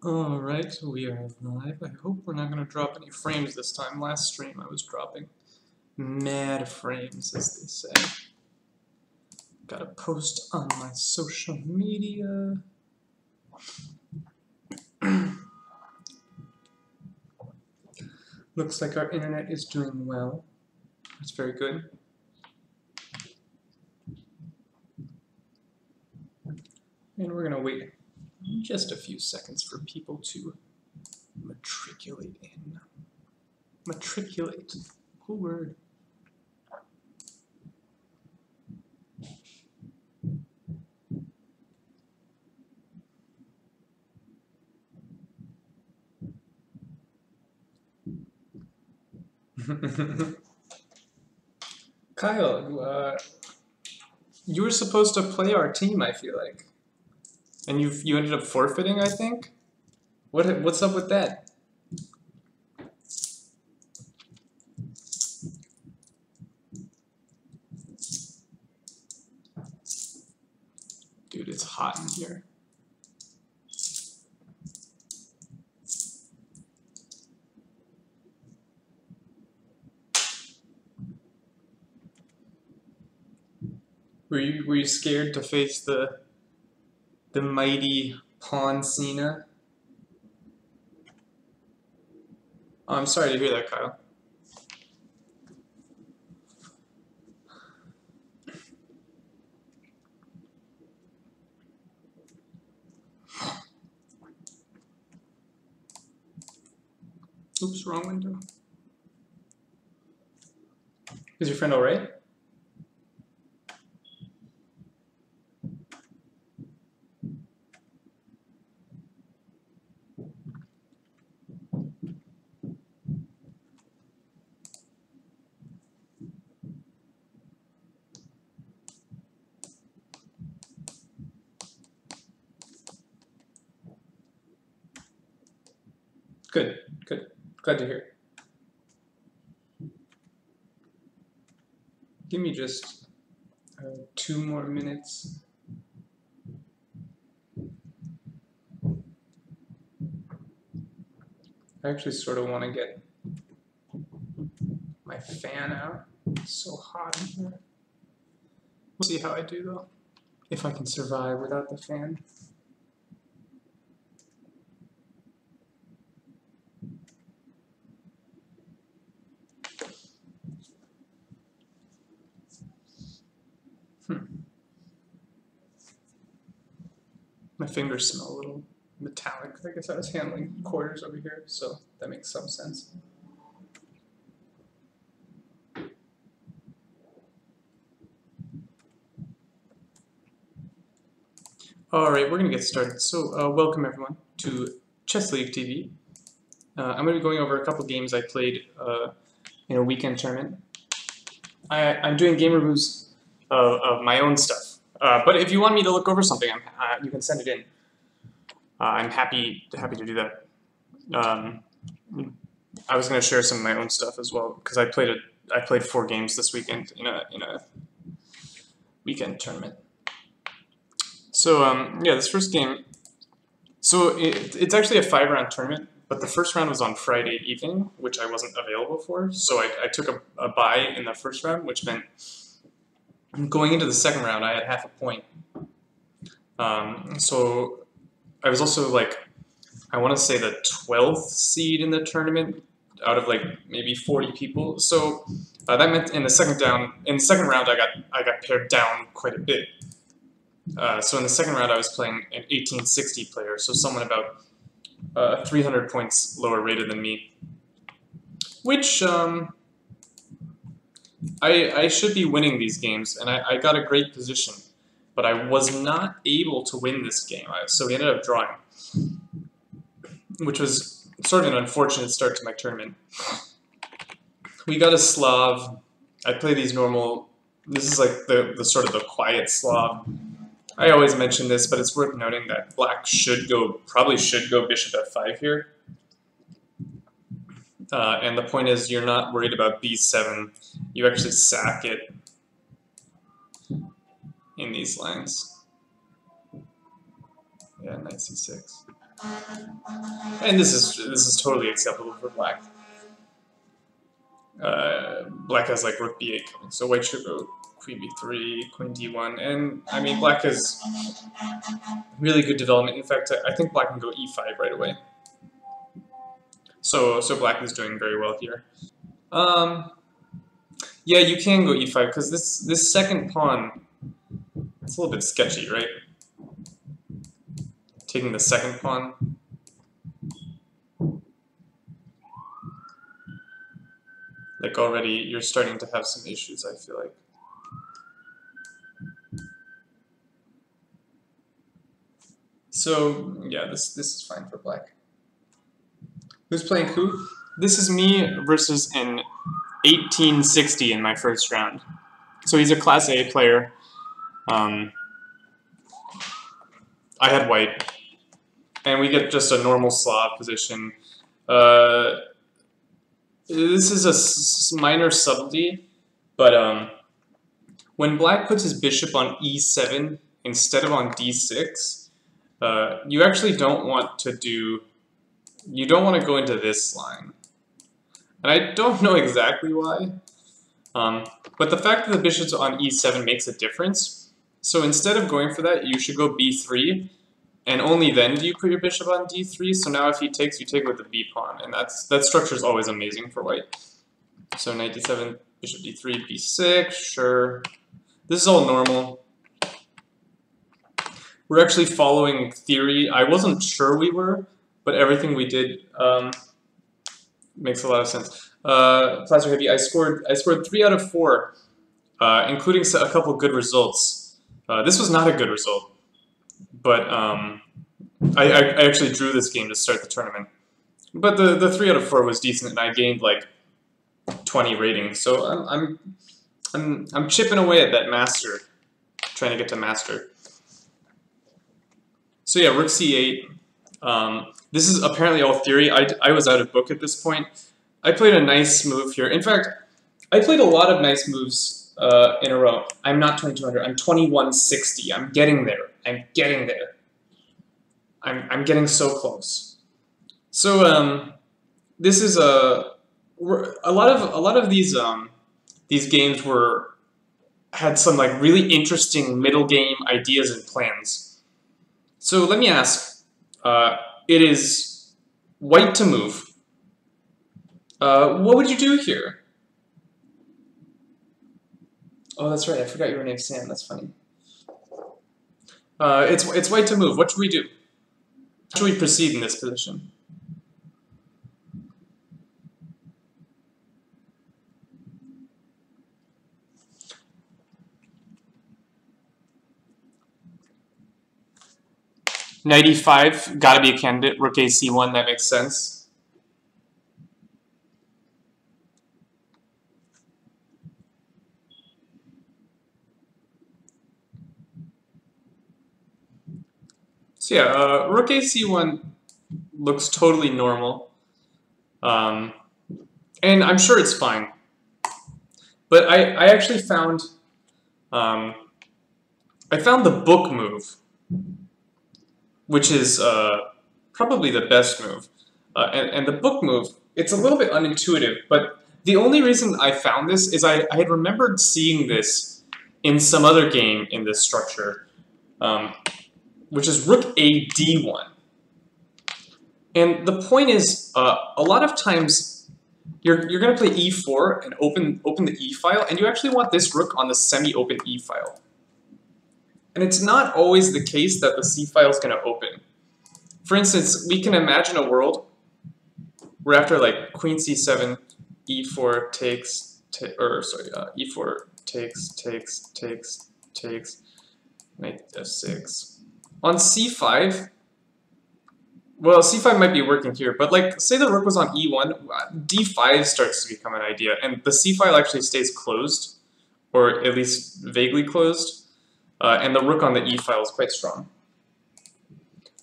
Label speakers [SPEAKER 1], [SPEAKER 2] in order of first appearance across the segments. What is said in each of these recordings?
[SPEAKER 1] Alright, we are live. I hope we're not going to drop any frames this time. Last stream I was dropping mad frames, as they say. Gotta post on my social media. Looks like our internet is doing well. That's very good. And we're going to wait just a few seconds for people to matriculate in. Matriculate. Cool word. Kyle, you were supposed to play our team, I feel like. And you ended up forfeiting, I think? What's up with that? Dude, it's hot in here. Were you scared to face the mighty Pawn Cena? Oh, I'm sorry to hear that, Kyle. Oops, wrong window. Is your friend alright? Good, good. Glad to hear. Give me just 2 more minutes. I actually sort of want to get my fan out. It's so hot in here. We'll see how I do though. If I can survive without the fan. My fingers smell a little metallic. I guess I was handling quarters over here, so that makes some sense. Alright, we're going to get started. So, welcome everyone to Chess League TV. I'm going to be going over a couple games I played in a weekend tournament. I'm doing game reviews of my own stuff. But if you want me to look over something, you can send it in. I'm happy to do that. I was going to share some of my own stuff as well because I played 4 games this weekend in a weekend tournament. So yeah, this first game. So it's actually a 5-round tournament, but the first round was on Friday evening, which I wasn't available for. So I took a bye in the first round, which meant going into the second round, I had half a point. So I was also like, I want to say the 12th seed in the tournament out of like maybe 40 people. So that meant in the second round, I got pared down quite a bit. So in the second round, I was playing an 1860 player, so someone about 300 points lower rated than me, which I should be winning these games, and I got a great position, but I was not able to win this game, so we ended up drawing, which was sort of an unfortunate start to my tournament. We got a Slav. I play these normal. This is like the sort of the quiet Slav. I always mention this, but it's worth noting that black probably should go bishop f5 here. And the point is, you're not worried about b7. You actually sack it in these lines. Yeah, knight c6. And this is totally acceptable for black. Black has like rook b8 coming, so white should go queen b3, queen d1, and I mean black has really good development. In fact, I think black can go e5 right away. So black is doing very well here. Yeah, you can go e5 because this second pawn, it's a little bit sketchy, right? Taking the second pawn. Like already, you're starting to have some issues, I feel like. So yeah, this is fine for black. Who's playing who? This is me versus an 1860 in my first round. So he's a Class A player. I had white, and we get just a normal Slav position. This is a minor subtlety, but when black puts his bishop on e7 instead of on d6, you actually don't want to do. You don't want to go into this line. And I don't know exactly why, but the fact that the bishop's on e7 makes a difference. So instead of going for that, you should go b3, and only then do you put your bishop on d3. So now if he takes, you take with the b pawn, and that structure is always amazing for white. So knight d7, bishop d3, b6, sure. This is all normal. We're actually following theory. I wasn't sure we were, but everything we did makes a lot of sense. Placer Heavy, I scored 3 out of 4, including a couple good results. This was not a good result, but I actually drew this game to start the tournament. But the 3 out of 4 was decent, and I gained like 20 ratings. So I'm chipping away at that master, trying to get to master. So yeah, rook c8. This is apparently all theory. I was out of book at this point. I played a nice move here. In fact, I played a lot of nice moves in a row. I'm not 2200. I'm 2160. I'm getting there. I'm getting there. I'm getting so close. So this is a lot of these games had some like really interesting middle game ideas and plans. So let me ask. It is white to move. What would you do here? Oh, that's right. I forgot you were named Sam. That's funny. It's white to move. What should we do? How should we proceed in this position? Knight e5, gotta be a candidate. Rook a c1, that makes sense. So yeah, rook a c1 looks totally normal. And I'm sure it's fine. But I actually found I found the book move, which is probably the best move. And the book move, it's a little bit unintuitive, but the only reason I found this is I had remembered seeing this in some other game in this structure, which is rook a d1. And the point is, a lot of times you're going to play e4 and open the e file, and you actually want this rook on the semi-open e file. And it's not always the case that the c file is going to open. For instance, we can imagine a world where after like queen c7, e4 takes, e4 takes, knight f6. On c5, well, c5 might be working here, but like say the rook was on e1, d5 starts to become an idea, and the c file actually stays closed, or at least vaguely closed. And the rook on the e file is quite strong.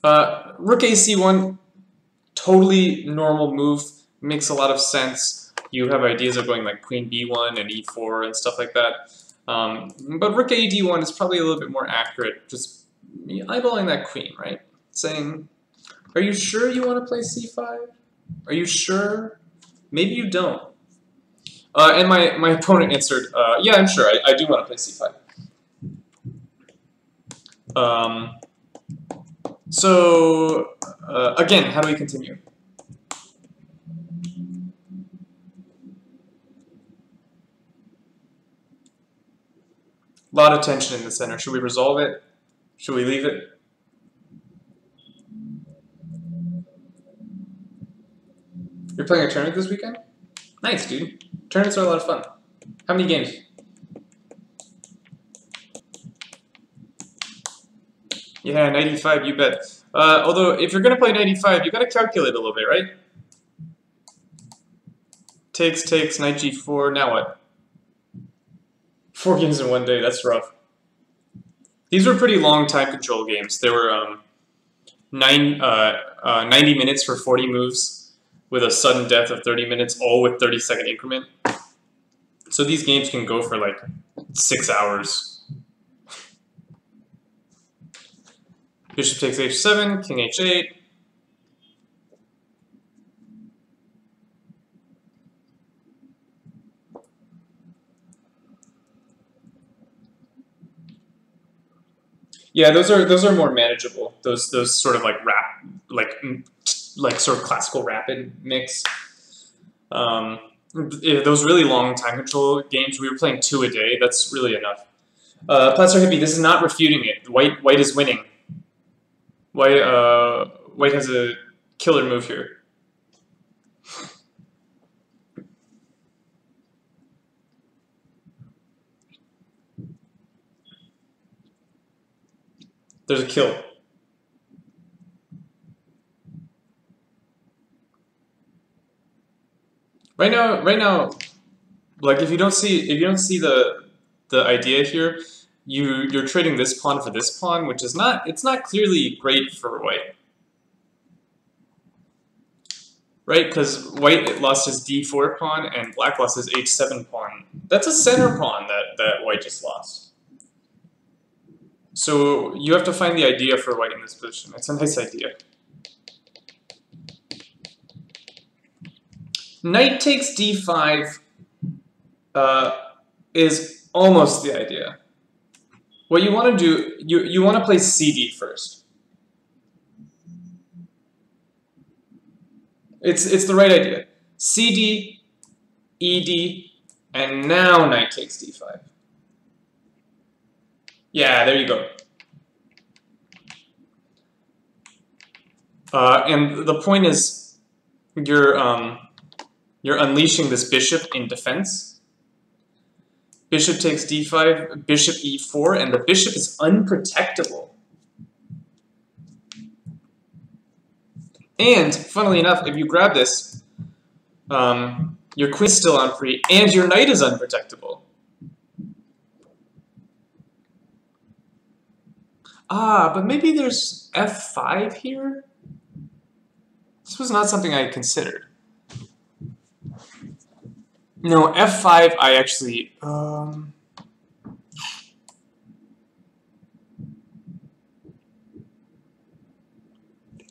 [SPEAKER 1] Rook a c1, totally normal move, makes a lot of sense. You have ideas of going like queen b1 and e4 and stuff like that. But rook a d1 is probably a little bit more accurate, just eyeballing that queen, right? Saying, Are you sure you want to play c5? Are you sure? Maybe you don't. And my opponent answered, yeah, I'm sure. I do want to play c5. So, again, how do we continue? A lot of tension in the center. Should we resolve it? Should we leave it? You're playing a tournament this weekend? Nice, dude. Tournaments are a lot of fun. How many games? Yeah, 95, you bet. Although, if you're going to play 95, you got to calculate a little bit, right? Takes, knight g4, now what? 4 games in one day, that's rough. These were pretty long time control games. They were 90 minutes for 40 moves with a sudden death of 30 minutes, all with 30-second increment. So these games can go for like 6 hours. Bishop takes h7, king h8. Yeah, those are more manageable. Those sort of like sort of classical rapid mix. Those really long time control games, we were playing 2 a day. That's really enough. Plaster Hippie, this is not refuting it. White is winning. White has a killer move here. There's a kill. Right now, like if you don't see the idea here, you're trading this pawn for this pawn, which is it's not clearly great for white. Right? Because white lost his d4 pawn and black lost his h7 pawn. That's a center pawn that white just lost. So you have to find the idea for white in this position. It's a nice idea. Knight takes d5 is almost the idea. What you want to do, you want to play cd first. It's the right idea. cd, ed, and now knight takes d5. Yeah, there you go. And the point is, you're unleashing this bishop in defense. Bishop takes d5, bishop e4, and the bishop is unprotectable. And, funnily enough, if you grab this, your queen's still on free, and your knight is unprotectable. Ah, but maybe there's f5 here? This was not something I had considered. No, f5 I actually...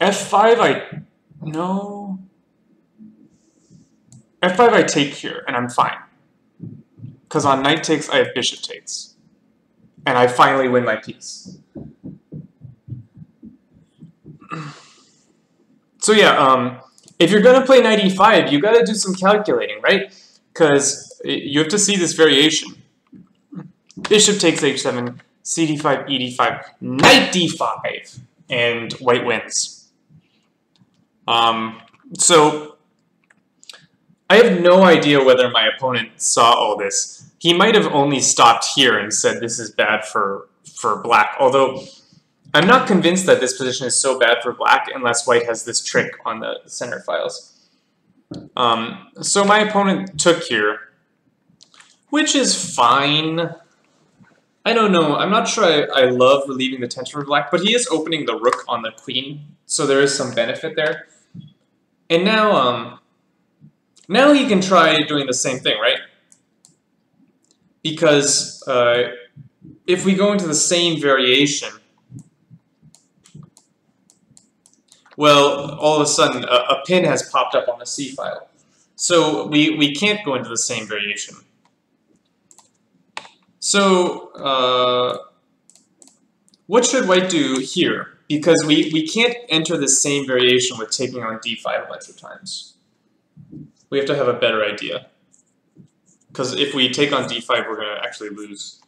[SPEAKER 1] f5 no. f5 I take here, and I'm fine. Because on knight takes, I have bishop takes. And I finally win my piece. So yeah, if you're going to play knight e5, you got to do some calculating, right? Because you have to see this variation. Bishop takes h7, cd5, ed5, knight d5, and white wins. So I have no idea whether my opponent saw all this. He might have only stopped here and said this is bad for black, although I'm not convinced that this position is so bad for black unless white has this trick on the center files. So my opponent took here, which is fine. I don't know. I'm not sure I love relieving the tension for black, but he is opening the rook on the queen, so there is some benefit there. And now, now he can try doing the same thing, right? Because if we go into the same variation, well, all of a sudden a pin has popped up on the C file. So we can't go into the same variation. So what should white do here? Because we can't enter the same variation with taking on d5 a bunch of times. We have to have a better idea. Because if we take on d5, we're going to actually lose.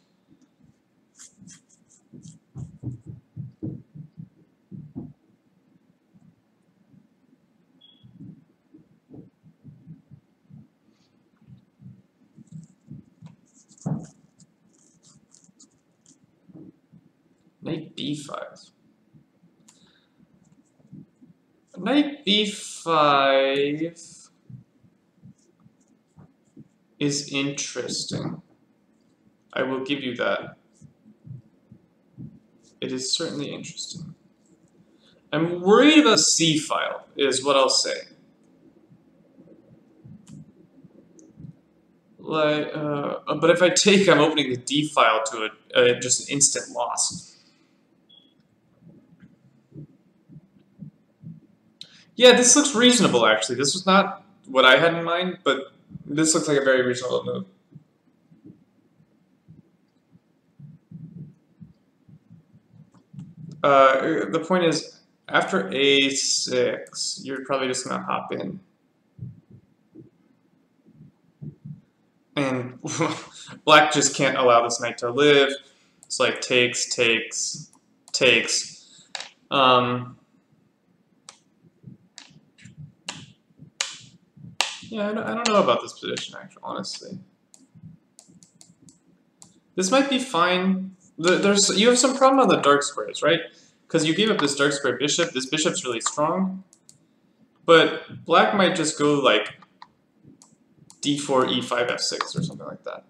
[SPEAKER 1] Knight b5. Knight b5 is interesting. I will give you that. It is certainly interesting. I'm worried about C file, is what I'll say. Like, but if I take, I'm opening the D file to just an instant loss. Yeah, this looks reasonable, actually. This was not what I had in mind, but this looks like a very reasonable move. The point is, after a6, you're probably just going to hop in. And black just can't allow this knight to live. It's like takes, takes, takes. Yeah, I don't know about this position, actually, honestly. This might be fine. You have some problem on the dark squares, right? Because you gave up this dark square bishop. This bishop's really strong. But black might just go like d4, e5, f6 or something like that.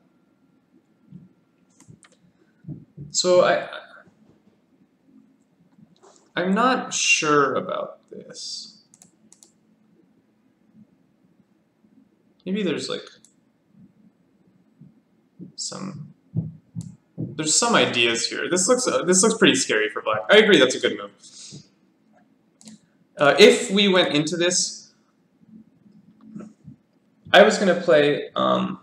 [SPEAKER 1] So I'm not sure about this. Maybe there's like there's some ideas here. This looks pretty scary for black. I agree, that's a good move. If we went into this, I was gonna play a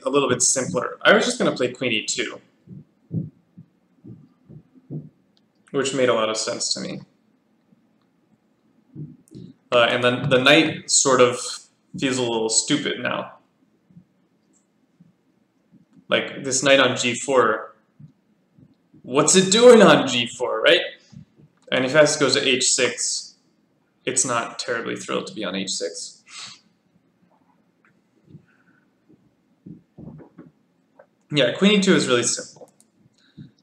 [SPEAKER 1] little bit simpler. I was just gonna play Queen E2, which made a lot of sense to me. And then the knight sort of feels a little stupid now. Like this knight on g4, what's it doing on g4, right? And if s goes to h6, it's not terribly thrilled to be on h6. Yeah, Queen E2 is really simple.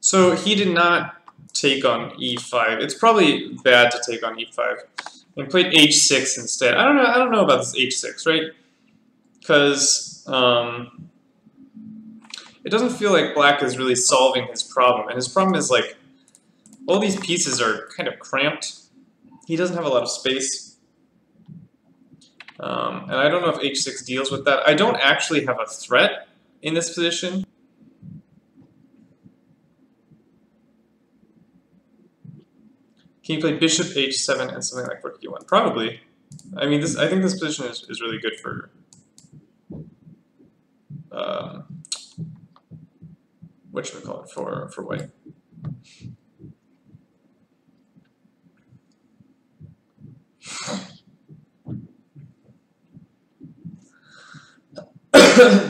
[SPEAKER 1] So he did not take on e5. It's probably bad to take on e5. And played h6 instead. I don't know about this h6, right? Because it doesn't feel like black is really solving his problem. And his problem is like all these pieces are kind of cramped. He doesn't have a lot of space. And I don't know if h6 deals with that. I don't actually have a threat in this position. Can you play bishop h7 and something like rook e1? Probably. I mean, I think this position is really good for what should we call it for white?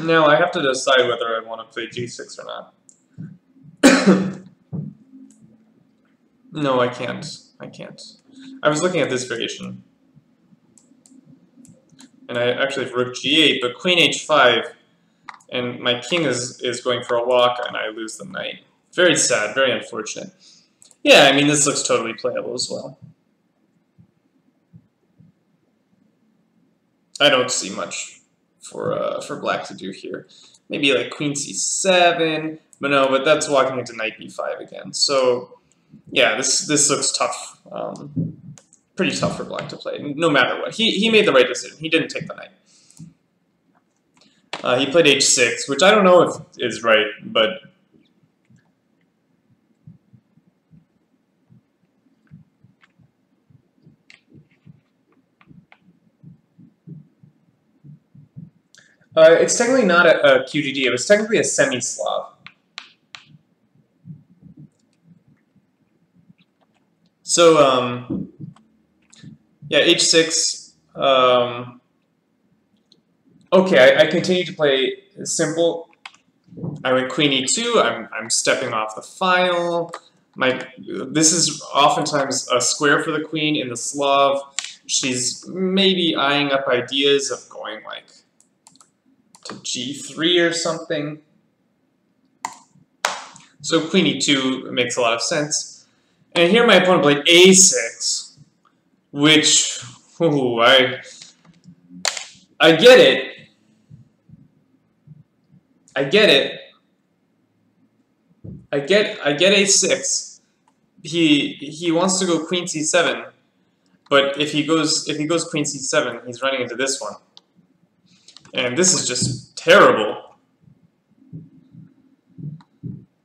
[SPEAKER 1] Now I have to decide whether I want to play g6 or not. No, I can't. I can't. I was looking at this variation. And I actually have rook g8, but queen h5, and my king is going for a walk, and I lose the knight. Very sad, very unfortunate. Yeah, I mean, this looks totally playable as well. I don't see much for black to do here. Maybe like queen c7, but no, but that's walking into knight b5 again. So yeah, this looks tough. Pretty tough for black to play, no matter what. He made the right decision. He didn't take the knight. He played h6, which I don't know if is right, but It's technically not a QGD. It was technically a semi-Slav. So, yeah, h6. Okay, I continue to play simple. I went queen e2. I'm stepping off the file. This is oftentimes a square for the queen in the Slav. She's maybe eyeing up ideas of going like to g3 or something. So queen e2 makes a lot of sense. And here my opponent played a6, which, ooh, I get it. I get it. I get a6. He wants to go queen c7, but if he goes queen c7, he's running into this one. And this is just terrible.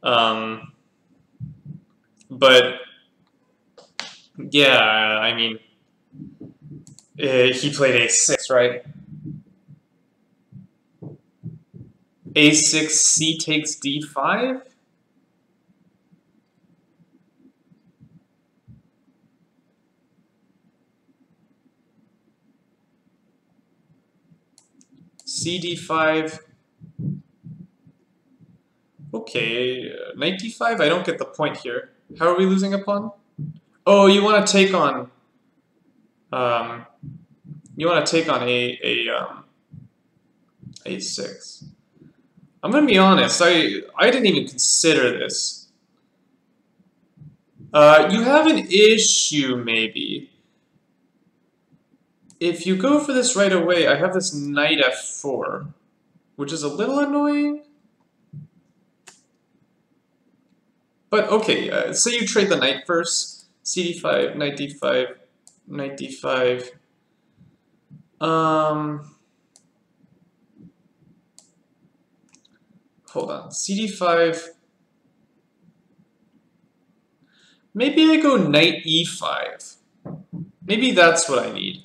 [SPEAKER 1] But yeah, I mean, he played a6, right? a6, c takes d5. c d5. Okay, knight d5. I don't get the point here. How are we losing a pawn? Oh, you want to take on. You want to take on a6. I'm gonna be honest. I didn't even consider this. You have an issue, maybe. If you go for this right away, I have this knight f4, which is a little annoying. But okay, say you trade the knight first. C d5, knight d5, knight d5. Hold on. C d5. Maybe I go knight e5. Maybe that's what I need.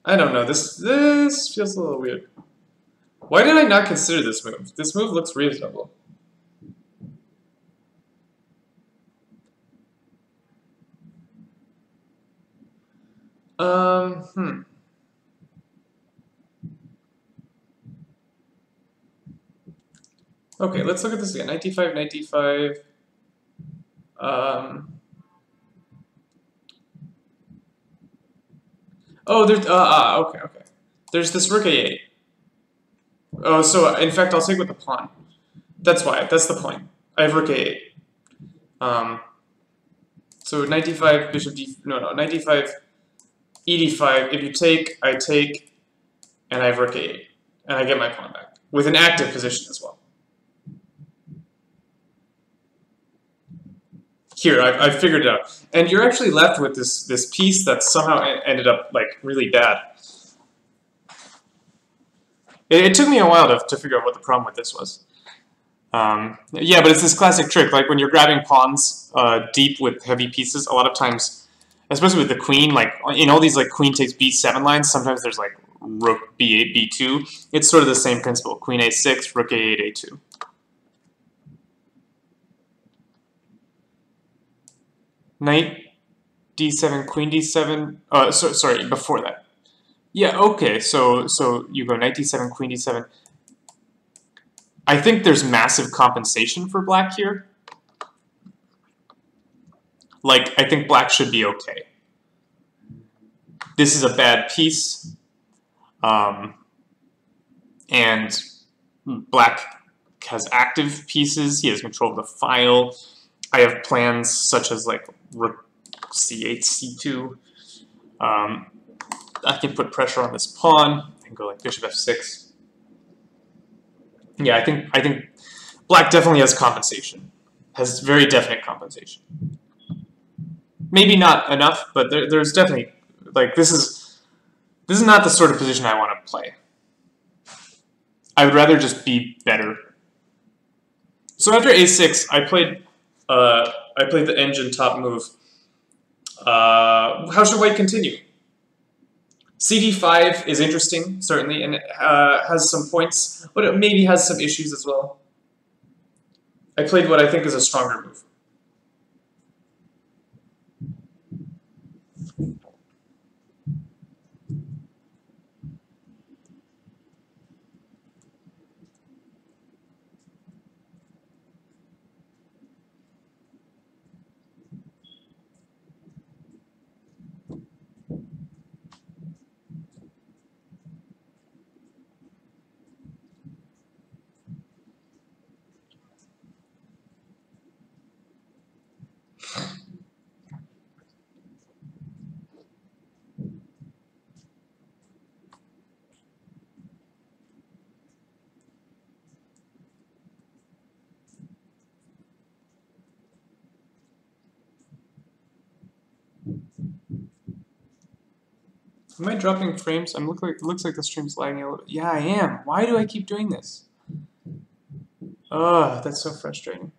[SPEAKER 1] I don't know. This feels a little weird. Why did I not consider this move? This move looks reasonable. Okay, let's look at this again. Knight d5, knight d5. Oh, there's okay. There's this rook a8. Oh, so in fact, I'll take with the pawn. That's why. That's the point. I have rook a8. So knight d5, bishop d. No, knight d5, e d5. If you take, I take, and I have rook a8, and I get my pawn back with an active position as well. Here, I've figured it out. And you're actually left with this piece that somehow ended up like really bad. It took me a while to figure out what the problem with this was. Yeah, but it's this classic trick. Like when you're grabbing pawns deep with heavy pieces, a lot of times, especially with the queen, like in all these like queen takes b7 lines, sometimes there's like rook b8, b2. It's sort of the same principle. Queen a6, rook a8, a2. Knight d7, queen d7. Sorry, before that. Yeah, okay. So you go knight d7, queen d7. I think there's massive compensation for black here. Like, I think black should be okay. This is a bad piece. And black has active pieces. He has control of the file. I have plans such as like rook c8, c2. I can put pressure on this pawn. I can go like bishop f6. Yeah, I think black definitely has compensation. Has very definite compensation. Maybe not enough, but there's definitely like this is not the sort of position I want to play. I would rather just be better. So after a6, I played the engine top move. How should white continue? CD5 is interesting, certainly, and it has some points, but it maybe has some issues as well. I played what I think is a stronger move. Am I dropping frames? Looks like the stream's lagging a little bit. Yeah, I am. Why do I keep doing this? Ugh, that's so frustrating.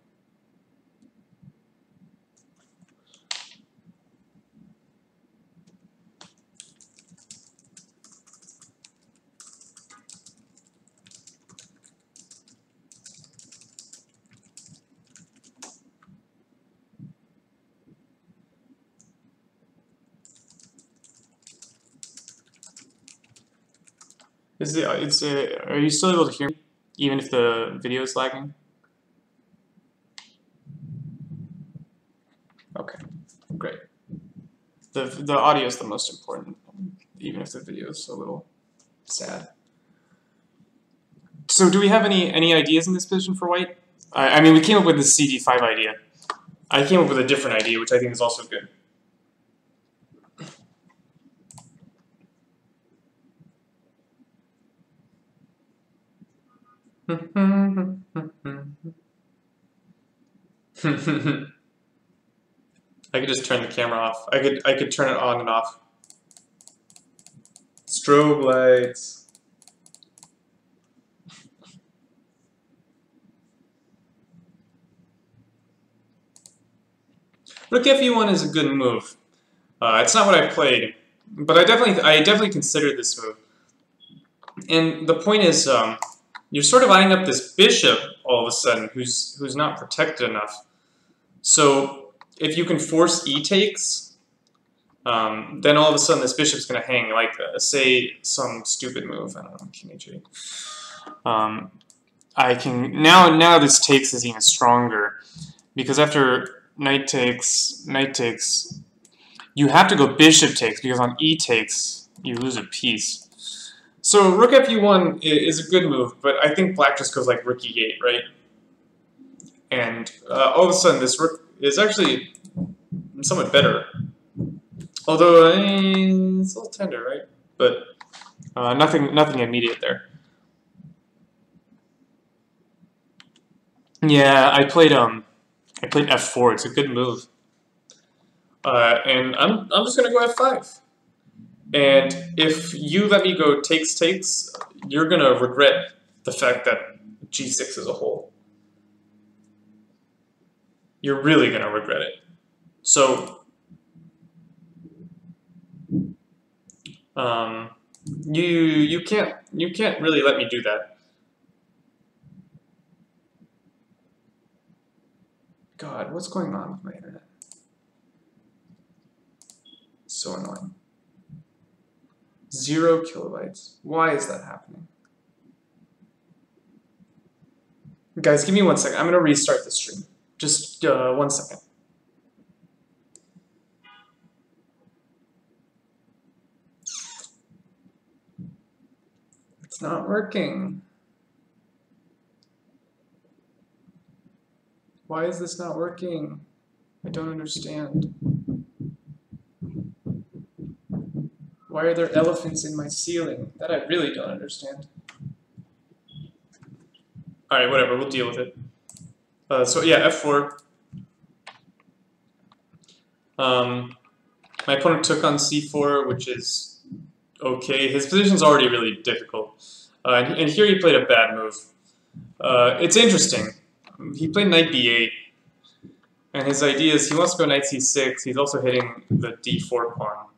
[SPEAKER 1] Are you still able to hear me, even if the video is lagging? Okay, great. The audio is the most important, even if the video is a little sad. So do we have any ideas in this position for white? I mean, we came up with the CD5 idea. I came up with a different idea, which I think is also good. I could just turn the camera off. I could turn it on and off. Strobe lights. Rook F1 is a good move. It's not what I played, but I definitely considered this move. And the point is, you're sort of eyeing up this bishop all of a sudden, who's not protected enough. So if you can force e takes, then all of a sudden this bishop's going to hang like say some stupid move. I don't know, king h8. I can now this takes is even stronger because after knight takes, you have to go bishop takes because on e takes you lose a piece. So rook f1 is a good move, but I think black just goes like rook e8, right? And all of a sudden this rook is actually somewhat better. Although it's a little tender, right? But nothing immediate there. Yeah, I played f4. It's a good move. And I'm just gonna go f5. And if you let me go takes, you're going to regret the fact that g6 is a hole. You're really going to regret it. So, you can't really let me do that. God, what's going on with my internet? So annoying. 0 kilobytes. Why is that happening? Guys, give me 1 second. I'm going to restart the stream. Just 1 second. It's not working. Why is this not working? I don't understand. Why are there elephants in my ceiling? That I really don't understand. Alright, whatever, we'll deal with it. So yeah, f4. My opponent took on c4, which is okay. His position's already really difficult. And here he played a bad move. It's interesting. He played knight b8. And his idea is he wants to go knight c6. He's also hitting the d4 pawn.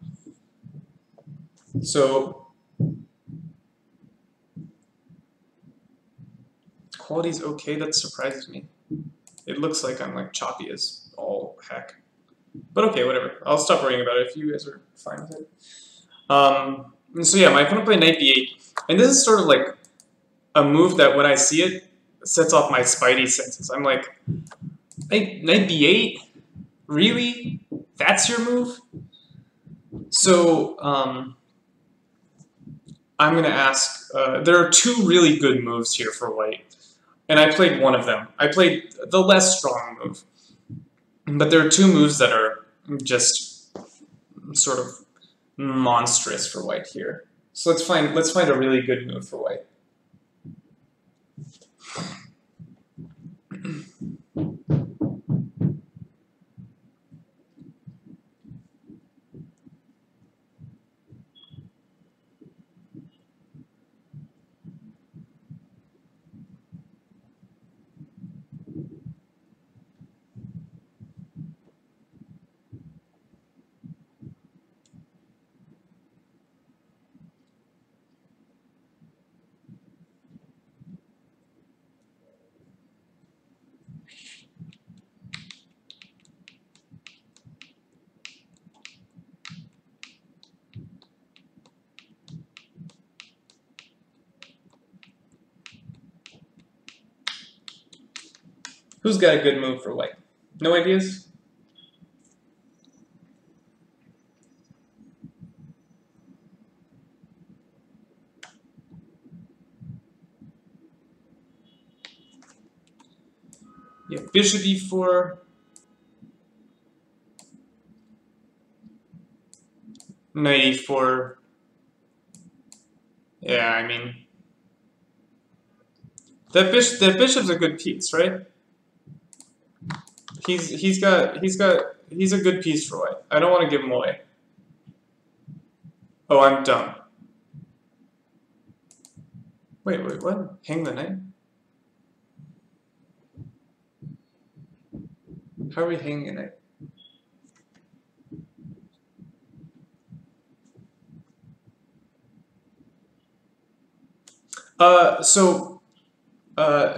[SPEAKER 1] So quality's okay, that surprises me. It looks like I'm like choppy as all heck. But okay, whatever. I'll stop worrying about it if you guys are fine with it. So yeah, my opponent played knight b8. And this is sort of like a move that when I see it, sets off my spidey senses. I'm like, knight b8? Really? That's your move? So, I'm going to ask, there are two really good moves here for white. And I played one of them. I played the less strong move. But there are two moves that are just sort of monstrous for white here. So let's find a really good move for white. Who's got a good move for white? No ideas? Yeah, bishop e4. Knight e4. Yeah, I mean, that bishop's a good piece, right? He's a good piece for white. I don't want to give him away. Oh, I'm dumb. Wait, what? Hang the knight? How are we hanging a knight?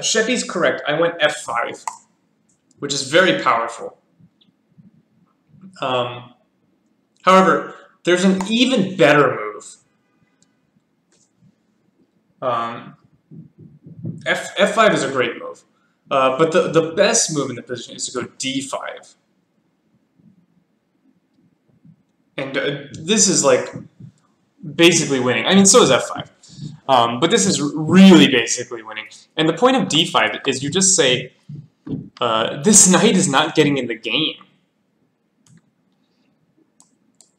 [SPEAKER 1] Sheppy's correct. I went f5, which is very powerful. However, there's an even better move. F5 is a great move. But the best move in the position is to go d5. And this is like basically winning. I mean, so is f5. But this is really basically winning. And the point of d5 is you just say, this knight is not getting in the game.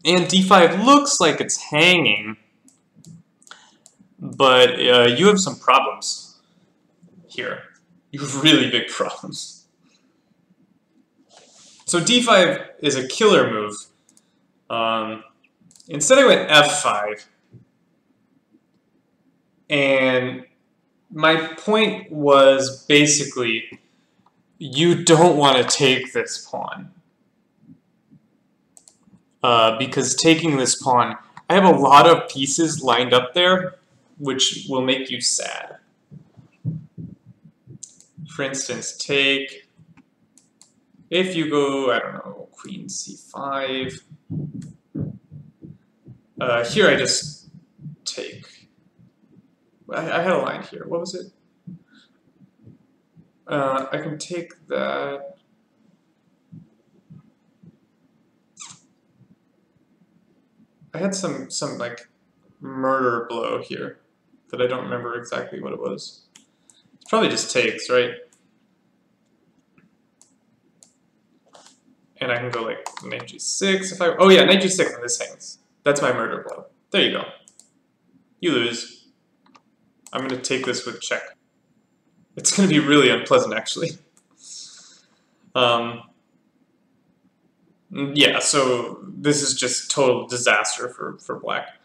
[SPEAKER 1] And d5 looks like it's hanging, but you have some problems here. You have really big problems. So d5 is a killer move. Instead I went f5. And my point was basically, you don't want to take this pawn. Because taking this pawn, I have a lot of pieces lined up there, which will make you sad. For instance, take, if you go, I don't know, queen c5. Here I just take. I had a line here. What was it? I can take that. I had some like murder blow here that I don't remember exactly what it was. It's probably just takes, right? And I can go like knight g6 if I. Oh yeah, knight g6 and this hangs. That's my murder blow. There you go. You lose. I'm gonna take this with check. It's gonna be really unpleasant actually. Yeah, so this is just total disaster for black.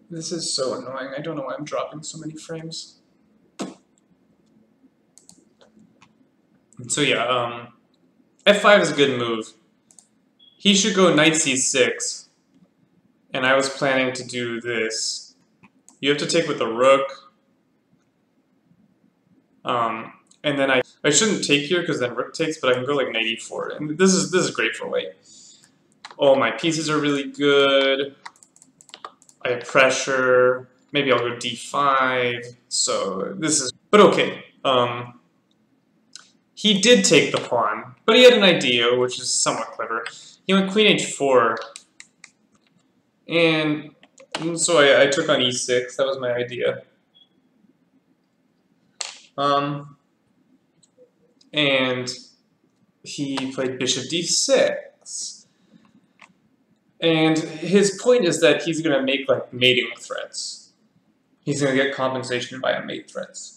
[SPEAKER 1] This is so annoying. I don't know why I'm dropping so many frames. So yeah, f5 is a good move. He should go knight c6, and I was planning to do this. You have to take with the rook, and then I shouldn't take here because then rook takes, but I can go like knight e4, and this is great for white. Oh, my pieces are really good. I have pressure. Maybe I'll go d5. So this is, but okay. He did take the pawn, but he had an idea, which is somewhat clever. He went queen h4, and so I took on e6. That was my idea. And he played bishop d6. And his point is that he's going to make like mating threats. He's going to get compensation via mate threats.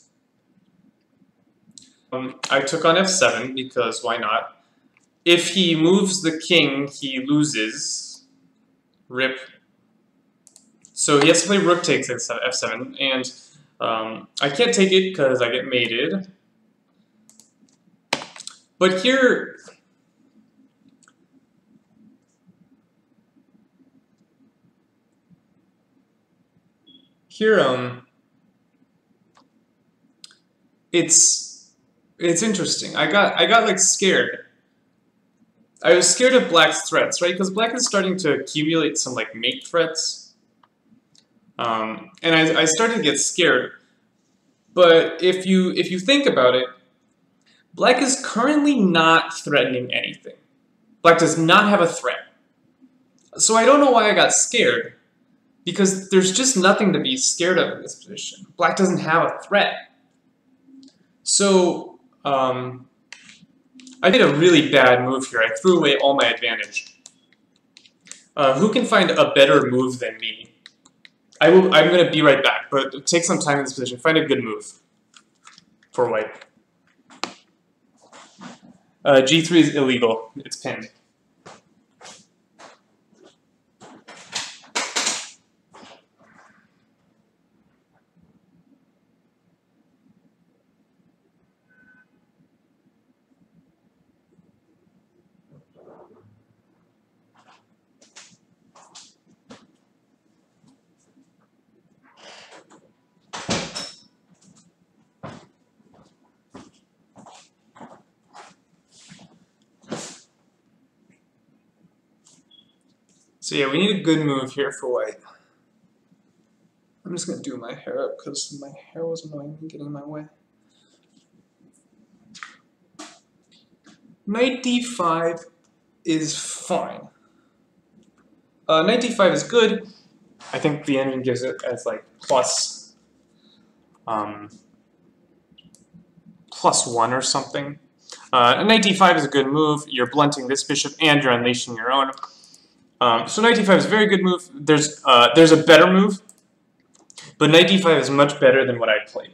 [SPEAKER 1] I took on f7 because why not? If he moves the king, he loses. Rip. So he has to play rook takes f7, and I can't take it because I get mated. But here, it's interesting. I got like scared. I was scared of black's threats, right? Because black is starting to accumulate some like mate threats, and I started to get scared. But if you think about it, black is currently not threatening anything. Black does not have a threat. So I don't know why I got scared, because there's just nothing to be scared of in this position. Black doesn't have a threat. So I did a really bad move here. I threw away all my advantage. Who can find a better move than me? I'm going to be right back, but take some time in this position. Find a good move for white. G3 is illegal. It's pinned. So yeah, we need a good move here for white. I'm just going to do my hair up because my hair was annoying and getting in my way. Knight d5 is fine. Knight d5 is good. I think the engine gives it as like plus 1 or something. Knight d5 is a good move. You're blunting this bishop and you're unleashing your own. So knight d5 is a very good move. There's a better move, but knight d5 is much better than what I played.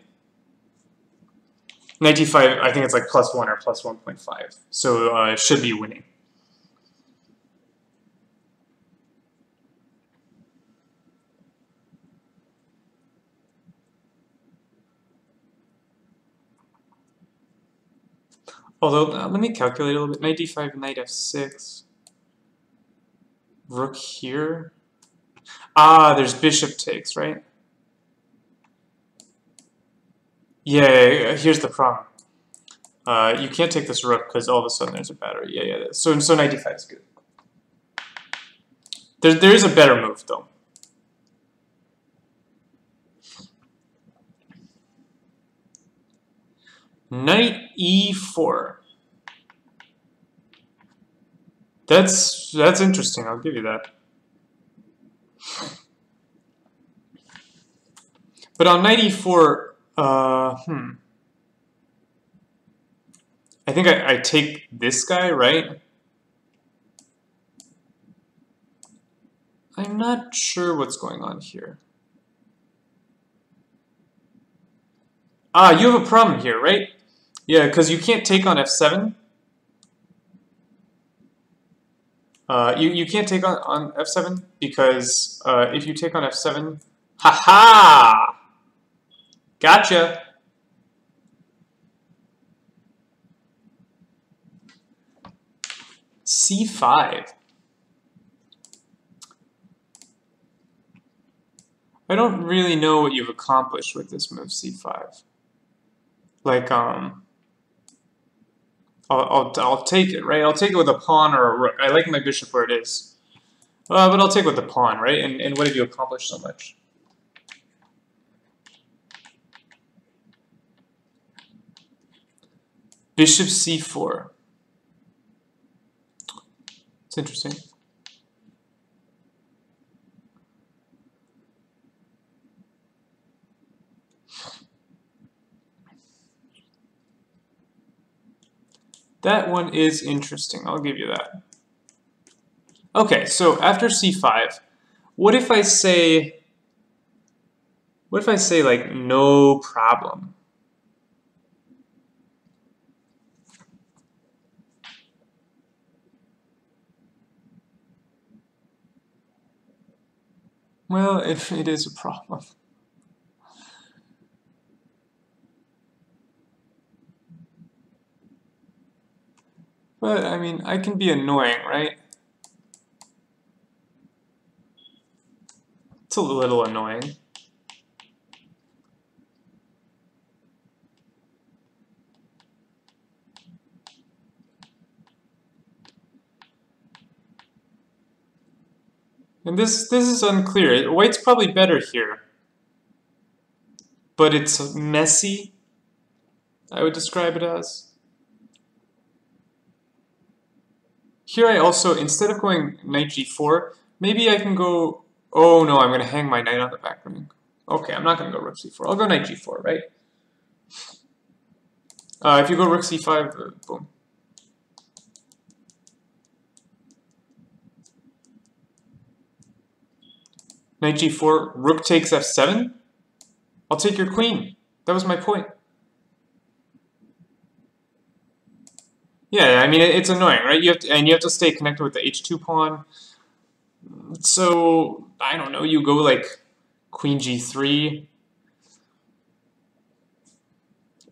[SPEAKER 1] Knight d5, I think it's like plus 1 or plus 1.5, so it should be winning. Although, let me calculate a little bit. Knight d5, knight f6. Rook here. Ah, there's bishop takes, right? Yeah, here's the problem. You can't take this rook because all of a sudden there's a battery. Yeah. So knight d5 is good. There is a better move, though. Knight e4. That's interesting. I'll give you that. But on knight e4, I think I take this guy, right? I'm not sure what's going on here. Ah, you have a problem here, right? Yeah, because you can't take on f7. You can't take on f7 because if you take on f7, Ha-ha! Gotcha! C5. I don't really know what you've accomplished with this move C5. Like, I'll take it, right? I'll take it with a pawn or a rook. I like my bishop where it is. But I'll take it with the pawn, right? And what have you accomplished so much? Bishop C4. It's interesting. That one is interesting, I'll give you that. Okay, so after C5, what if I say like no problem? Well, if it is a problem. But, I mean, I can be annoying, right? It's a little annoying. And this is unclear. White's probably better here. But it's messy, I would describe it as. Here I also, instead of going knight g4, maybe I can go, oh no, I'm going to hang my knight on the back rank. Okay, I'm not going to go rook c4. I'll go knight g4, right? If you go rook c5, boom. Knight g4, rook takes f7? I'll take your queen. That was my point. Yeah, I mean, it's annoying, right? You have to stay connected with the h2 pawn. So, I don't know, you go like queen g3.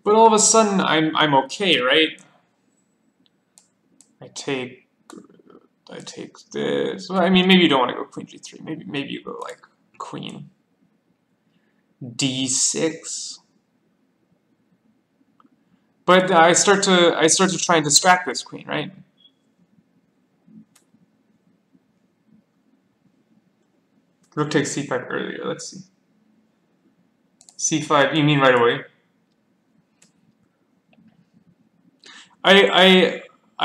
[SPEAKER 1] But all of a sudden, I'm okay, right? I take this. Well, I mean, maybe you don't want to go queen g3. Maybe you go like queen d6. But I start to try and distract this queen, right? Rook takes c5 earlier. Let's see. c5. You mean right away? I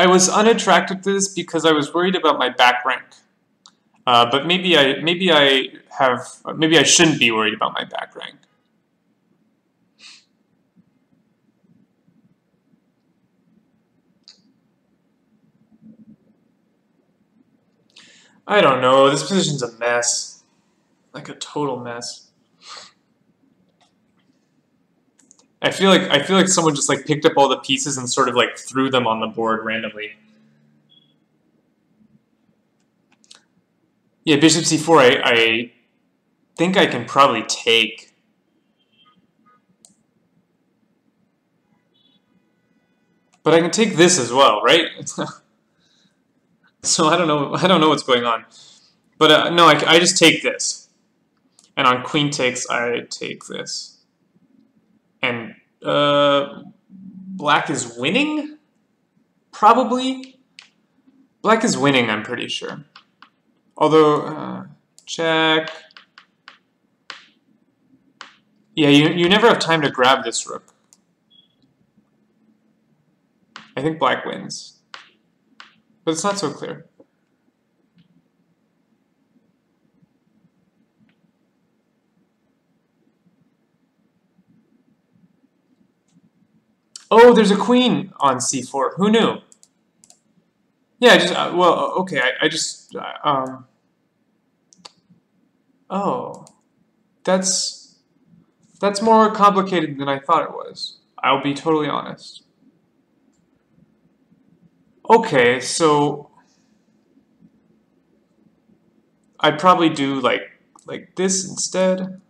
[SPEAKER 1] was unattracted to this because I was worried about my back rank. But maybe I shouldn't be worried about my back rank. I don't know. This position's a mess, like a total mess. I feel like someone just like picked up all the pieces and sort of like threw them on the board randomly. Yeah, bishop c4. I think I can probably take. But I can take this as well, right? So I don't know what's going on. But no, I just take this. And on queen takes, I take this. And black is winning? Probably? Black is winning, I'm pretty sure. Although, check. Yeah, you never have time to grab this rook. I think black wins. But it's not so clear. Oh, there's a queen on c4. Who knew? Yeah, I just, well, okay, I just, oh, that's more complicated than I thought it was. I'll be totally honest. Okay, so I'd probably do like this instead.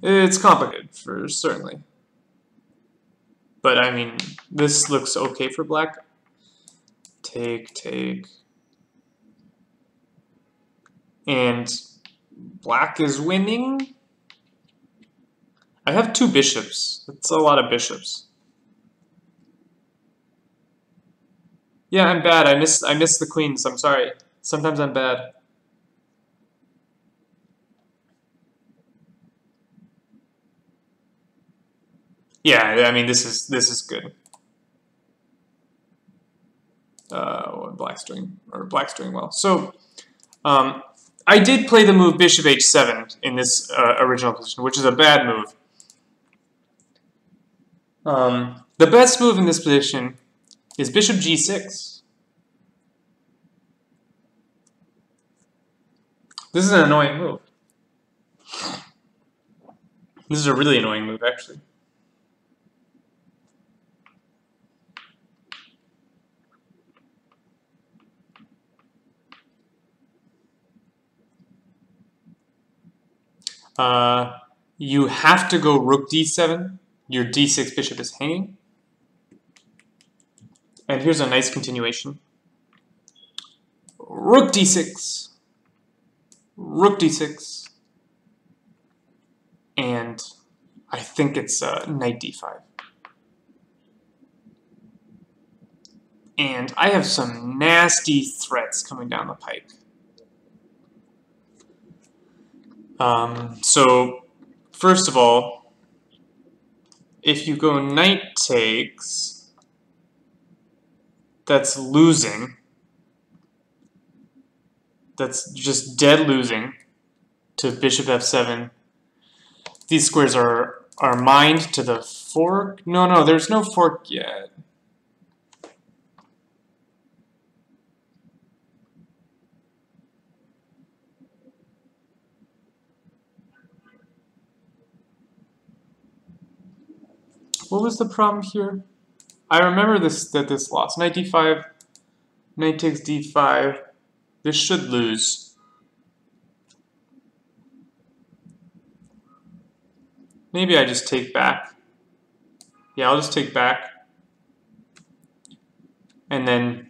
[SPEAKER 1] It's complicated, for certainly. But I mean, this looks okay for black. Take. And black is winning. I have 2 bishops. That's a lot of bishops. Yeah, I'm bad. I miss the queens. I'm sorry. Sometimes I'm bad. Yeah, I mean this is good. Black's doing well. So I did play the move bishop h7 in this original position, which is a bad move. The best move in this position is bishop g6. This is an annoying move. This is a really annoying move, actually. You have to go rook d7. Your d6 bishop is hanging. And here's a nice continuation. Rook d6. Rook d6. And I think it's knight d5. And I have some nasty threats coming down the pike. So, first of all, if you go knight takes, that's losing. That's just dead losing to bishop f7. These squares are mined to the fork. No, there's no fork yet. What was the problem here? I remember this lost. Knight d5, knight takes d5. This should lose. Maybe I just take back. Yeah, I'll just take back. And then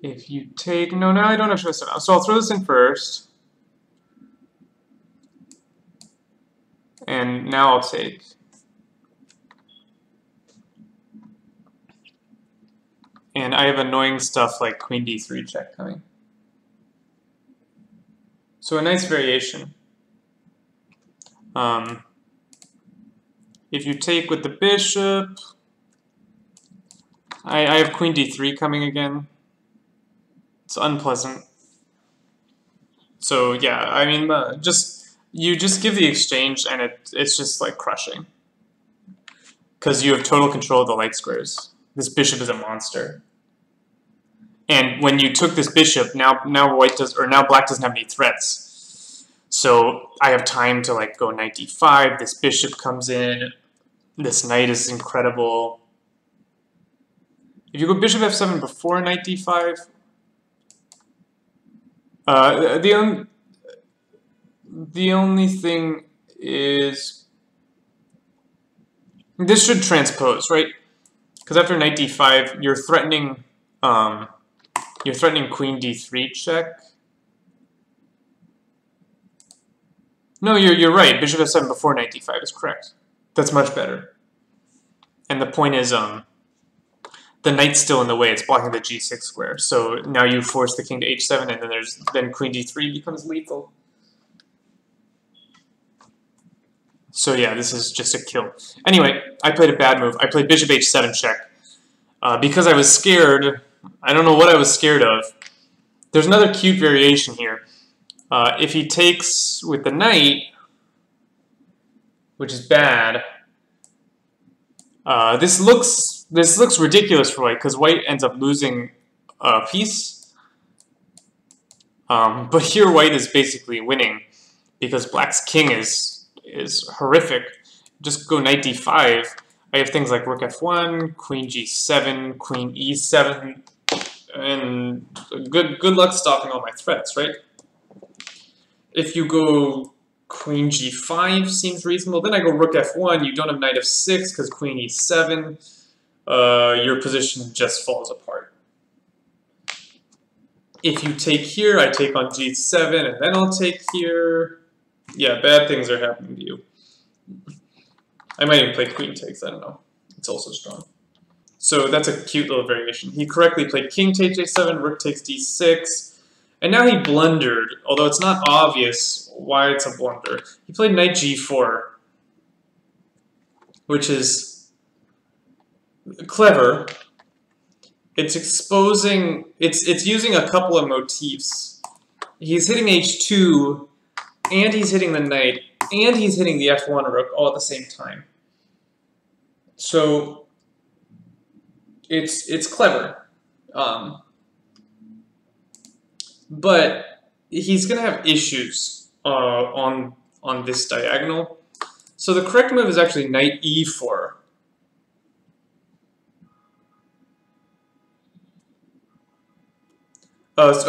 [SPEAKER 1] if you take, no, now I don't have choice. So I'll throw this in first. And now I'll take. And I have annoying stuff like queen d3 check coming. So a nice variation. If you take with the bishop, I have queen d3 coming again. It's unpleasant. So yeah, I mean, you just give the exchange and it's just like crushing. Because you have total control of the light squares. This bishop is a monster. And when you took this bishop, now black doesn't have any threats. So I have time to like go knight d5. This bishop comes in. This knight is incredible. If you go bishop f7 before knight d5, the only thing is this should transpose, right? Because after knight d5, you're threatening queen d3 check. No, you're right. Bishop f7 before knight d5 is correct. That's much better. And the point is, the knight's still in the way. It's blocking the g6 square. So now you force the king to h7, and then queen d3 becomes lethal. So yeah, this is just a kill. Anyway, I played a bad move. I played bishop h7 check. Because I was scared, I don't know what I was scared of. There's another cute variation here. If he takes with the knight, which is bad, this looks ridiculous for white because white ends up losing a piece. But here white is basically winning because black's king is horrific. Just go knight d5. I have things like rook f1, queen g7, queen e7, and good luck stopping all my threats, right? If you go Queen g5 seems reasonable. Then I go rook f1. You don't have knight f6 because queen e7. Your position just falls apart. If you take here, I take on g7, and then I'll take here. Yeah, bad things are happening to you. I might even play queen takes, I don't know. It's also strong. So that's a cute little variation. He correctly played king takes a7, rook takes d6, and now he blundered, although it's not obvious why it's a blunder. He played knight g4, which is clever. It's exposing, it's using a couple of motifs. He's hitting h2, and he's hitting the knight, and he's hitting the f1 rook all at the same time. So it's clever. But he's going to have issues on this diagonal. So the correct move is actually knight e4.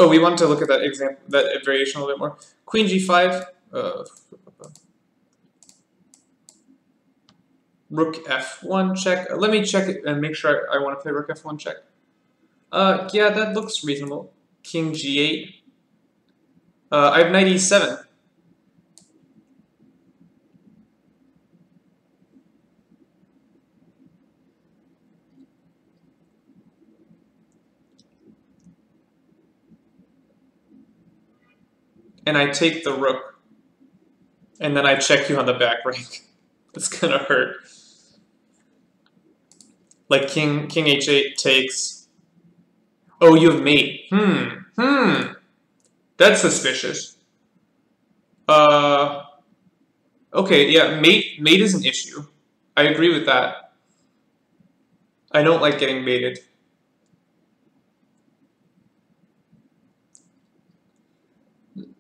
[SPEAKER 1] We wanted to look at that example, that variation a little bit more. Queen g5. Rook f1 check. Let me check it and make sure I want to play rook f1 check. Yeah, that looks reasonable. King g8. I have knight e7. And I take the rook. And then I check you on the back rank. It's gonna hurt. Like king h8 takes. Oh, you have mate. That's suspicious. Okay, yeah, mate is an issue. I agree with that. I don't like getting mated.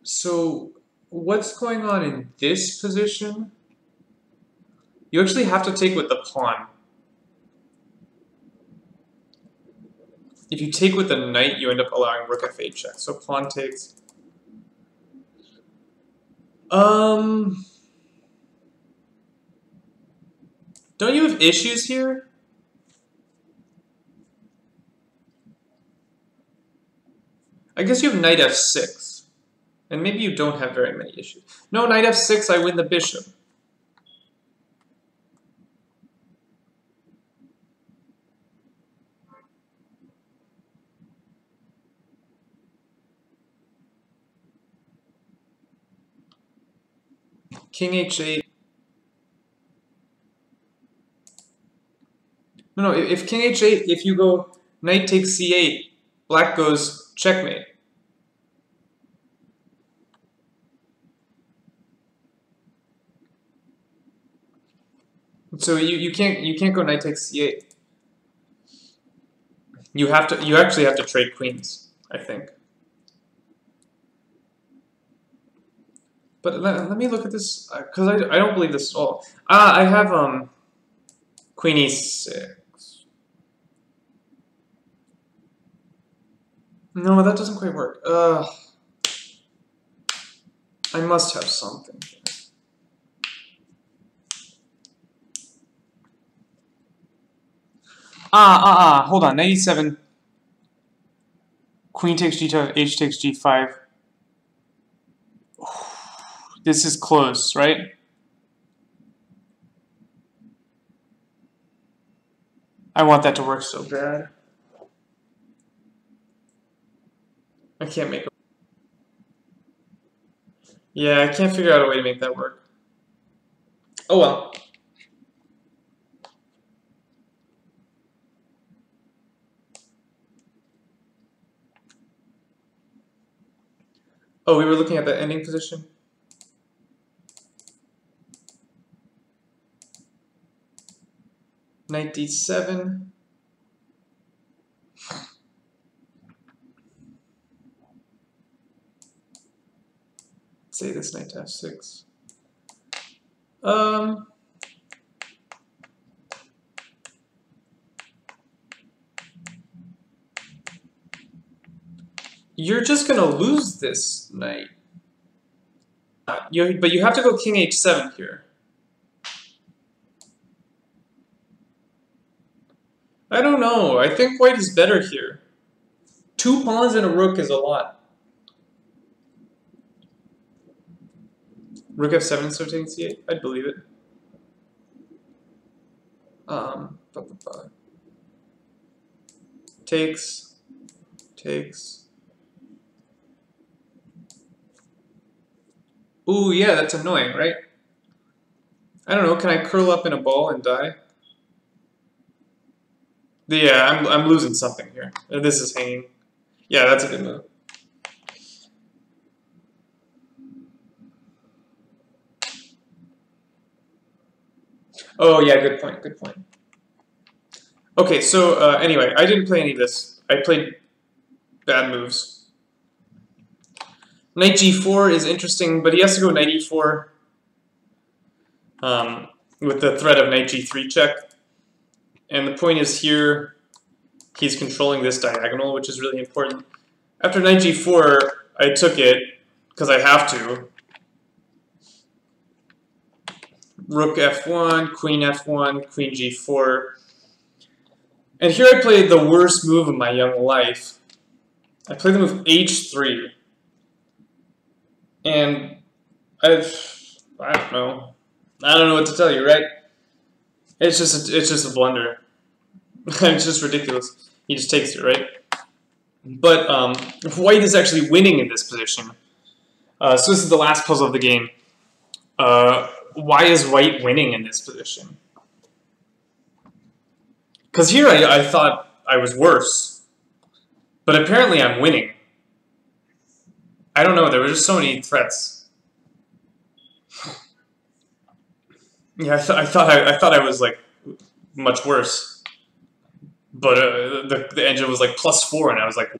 [SPEAKER 1] So, what's going on in this position? You actually have to take with the pawn. If you take with the knight, you end up allowing rook f8 check. So pawn takes. Don't you have issues here? I guess you have knight f6. And maybe you don't have very many issues. No, knight f6, I win the bishop. King h8. No, if king h8, if you go knight takes c8, black goes checkmate. So you can't go knight takes c8. You actually have to trade queens, I think. But let me look at this, because I don't believe this at all. I have queen e6. No, that doesn't quite work. I must have something. Hold on. Knight e7. Queen takes g2, h takes g5. This is close, right? I want that to work so bad. I can't make it. Yeah, I can't figure out a way to make that work. Oh well. Oh, we were looking at the ending position? Knight d7. Say this knight to f6. You're just gonna lose this knight. But you have to go king h7 here. I don't know. I think white is better here. 2 pawns and a rook is a lot. Rook f7 so taking c8. I'd believe it. Takes. Ooh, yeah, that's annoying, right? I don't know. Can I curl up in a ball and die? Yeah, I'm losing something here. This is hanging. Yeah, that's a good move. Oh yeah, good point. Good point. Okay, so anyway, I didn't play any of this. I played bad moves. Knight g4 is interesting, but he has to go knight e4 with the threat of knight g3 check. And the point is here, he's controlling this diagonal, which is really important. After knight g4, I took it, because I have to. Rook f1, queen g4. And here I played the worst move of my young life. I played the move h3. And I don't know. I don't know what to tell you, right? It's just a blunder. It's just ridiculous. He just takes it, right? But white is actually winning in this position. So this is the last puzzle of the game. Why is white winning in this position? Because here I thought I was worse. But apparently I'm winning. I don't know, there were just so many threats. Yeah, I thought I was like much worse. But the engine was like +4 and I was like,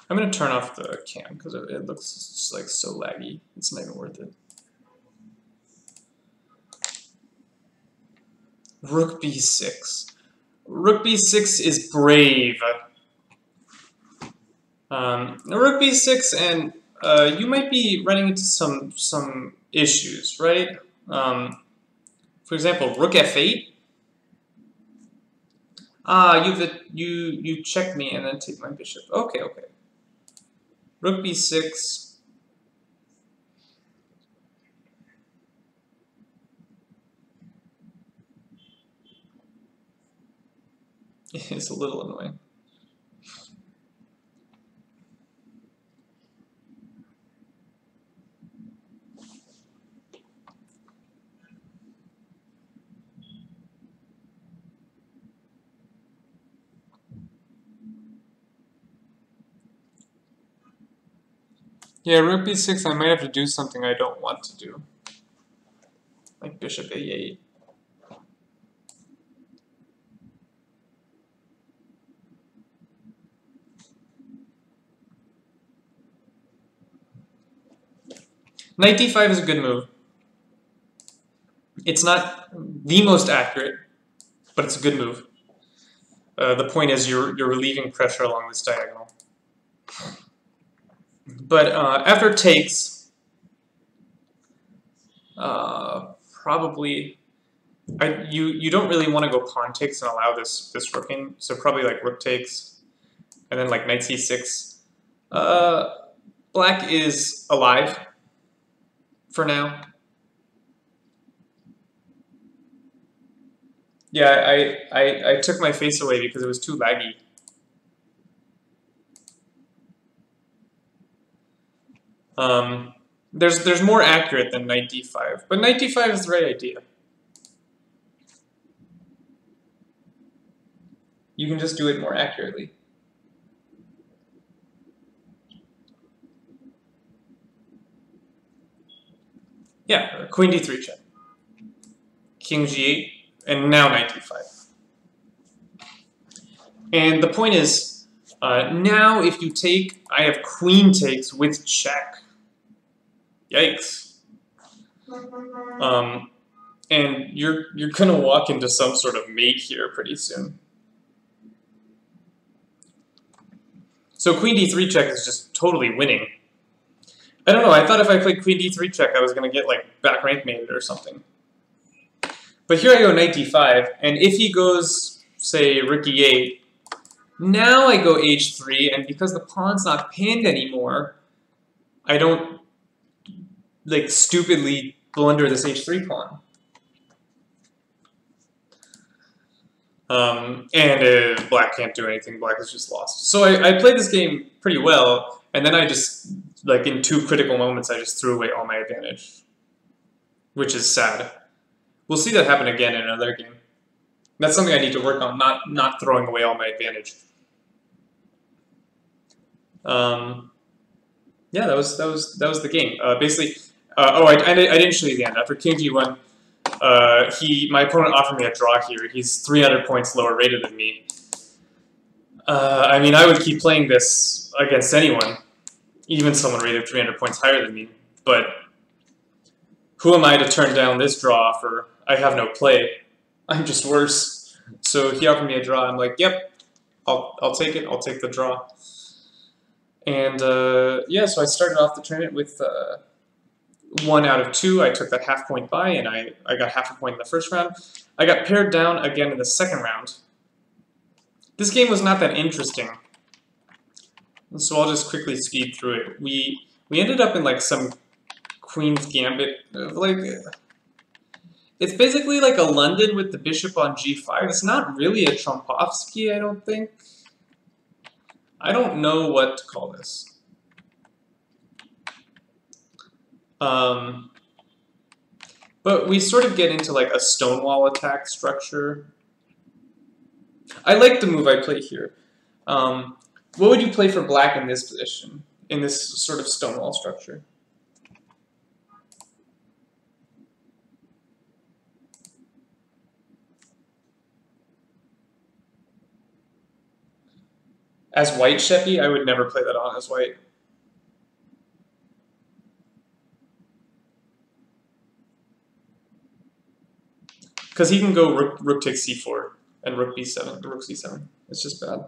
[SPEAKER 1] I'm gonna turn off the cam because it looks just like so laggy. It's not even worth it. Rook b6. Rook b6 is brave. Rook b6, and you might be running into some issues, right? For example, rook f8. You check me and then take my bishop. Okay. Rook b6. It's a little annoying. Yeah, rook b6, I might have to do something I don't want to do. Like bishop a8. Knight d5 is a good move. It's not the most accurate, but it's a good move. The point is you're relieving pressure along this diagonal. But after takes, probably you don't really want to go pawn takes and allow this rook in. So probably like rook takes, and then like knight c6. Black is alive for now. Yeah, I took my face away because it was too laggy. There's more accurate than knight d5, but knight d5 is the right idea. You can just do it more accurately. Yeah, queen d3 check. King g8, and now knight d5. And the point is, Now, if you take, I have queen takes with check. Yikes. And you're gonna walk into some sort of mate here pretty soon. So queen d3 check is just totally winning. I don't know, I thought if I played queen d3 check I was gonna get like back rank mated or something. But here I go knight d5, and if he goes, say, rook e8, now I go h3, and because the pawn's not pinned anymore, I don't, like, stupidly blunder this h3 pawn. And black can't do anything, black is just lost. So I played this game pretty well, and then I just, like, in 2 critical moments, I just threw away all my advantage. Which is sad. We'll see that happen again in another game. That's something I need to work on, not throwing away all my advantage. Yeah, that was the game. Basically, I didn't show you the end. After king g1, my opponent offered me a draw here. He's 300 points lower rated than me. I mean, I would keep playing this against anyone, even someone rated 300 points higher than me. But who am I to turn down this draw offer? I have no play. I'm just worse. So he offered me a draw. I'm like, yep, I'll take it. I'll take the draw. And yeah, so I started off the tournament with 1 out of 2. I took that half point by, and I got half a point in the first round. I got paired down again in the second round. This game was not that interesting, so I'll just quickly speed through it. We ended up in like some Queen's Gambit, like it's basically like a London with the bishop on g5. It's not really a Trompovsky, I don't think. I don't know what to call this. But we sort of get into like a stonewall attack structure. I like the move I play here. What would you play for black in this position, in this sort of stonewall structure? As white, Sheppy, I would never play that on as white. Because he can go rook takes c4 and rook b7, rook c7. It's just bad.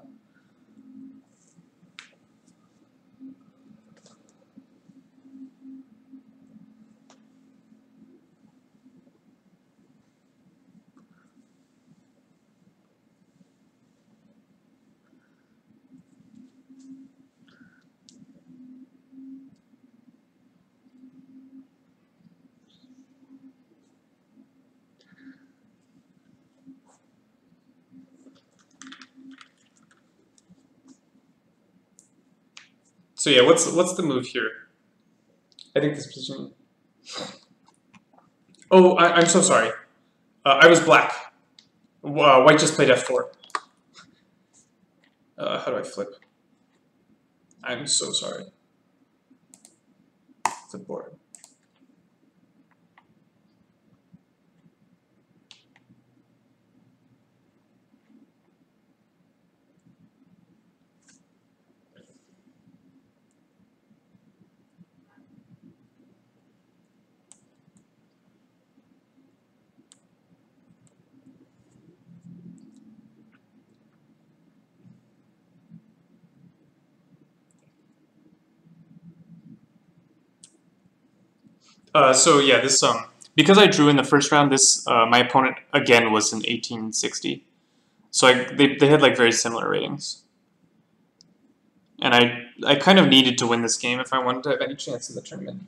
[SPEAKER 1] So yeah, what's the move here? I think this position. Oh, I'm so sorry. I was black. White just played f4. How do I flip? I'm so sorry. Flip board. So yeah, this because I drew in the first round, this my opponent again was in 1860, so they had like very similar ratings, and I kind of needed to win this game if I wanted to have any chance in the tournament.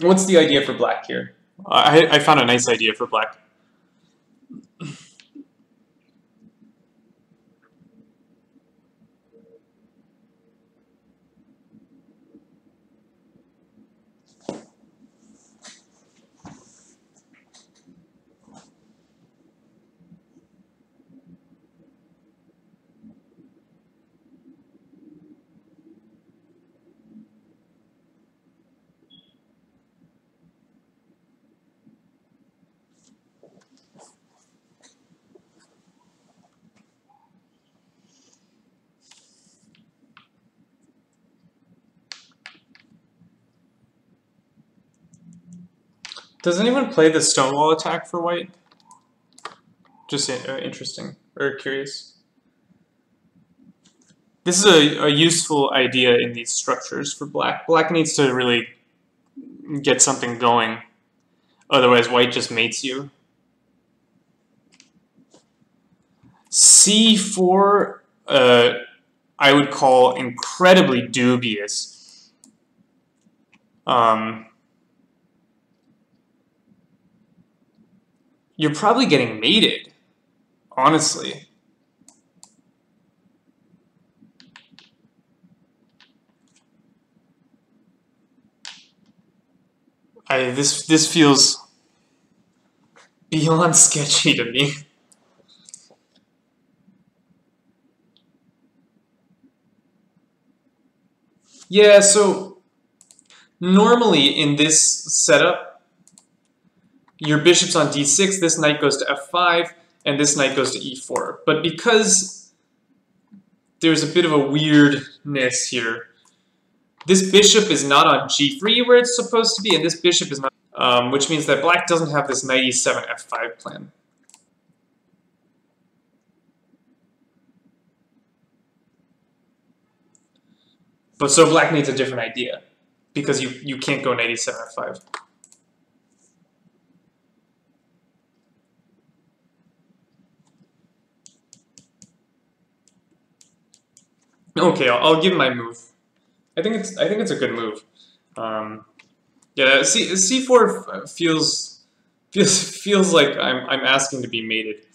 [SPEAKER 1] What's the idea for black here? I found a nice idea for black. Does anyone play the stonewall attack for white? Just interesting or curious. This is a useful idea in these structures for black. Black needs to really get something going. Otherwise, white just mates you. C4, I would call incredibly dubious. You're probably getting mated, honestly. This feels beyond sketchy to me. Yeah, so normally in this setup, your bishop's on d6, this knight goes to f5, and this knight goes to e4. But because there's a bit of a weirdness here, this bishop is not on g3 where it's supposed to be, and this bishop is not, which means that black doesn't have this knight e7 f5 plan. But so black needs a different idea, because you can't go knight e7 f5. Okay, I'll give my move. I think it's a good move. Yeah, c4 feels like I'm asking to be mated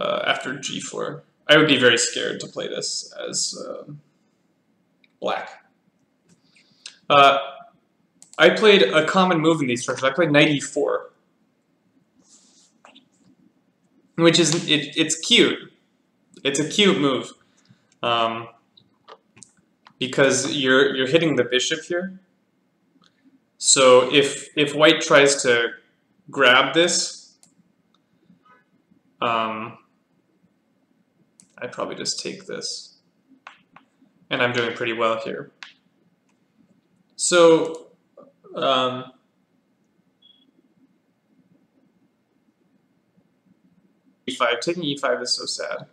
[SPEAKER 1] after g4. I would be very scared to play this as black. I played a common move in these structures. I played knight e4, which is it's cute. It's a cute move. Because you're hitting the bishop here. So if white tries to grab this, I'd probably just take this. And I'm doing pretty well here. So e5, taking e5 is so sad.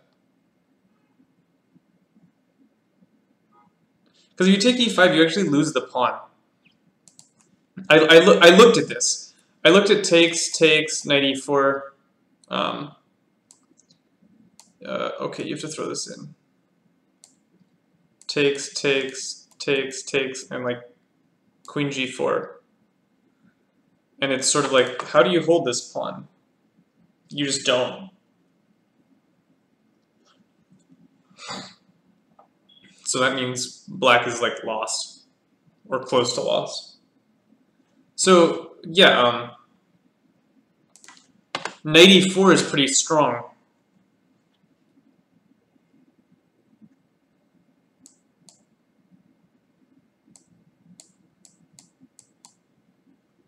[SPEAKER 1] Because if you take e5, you actually lose the pawn. I looked at this. I looked at takes, knight e4. Okay, you have to throw this in. Takes, and like queen g4. And it's sort of like, how do you hold this pawn? You just don't. So that means black is like lost, or close to lost. So yeah, knight e4 is pretty strong.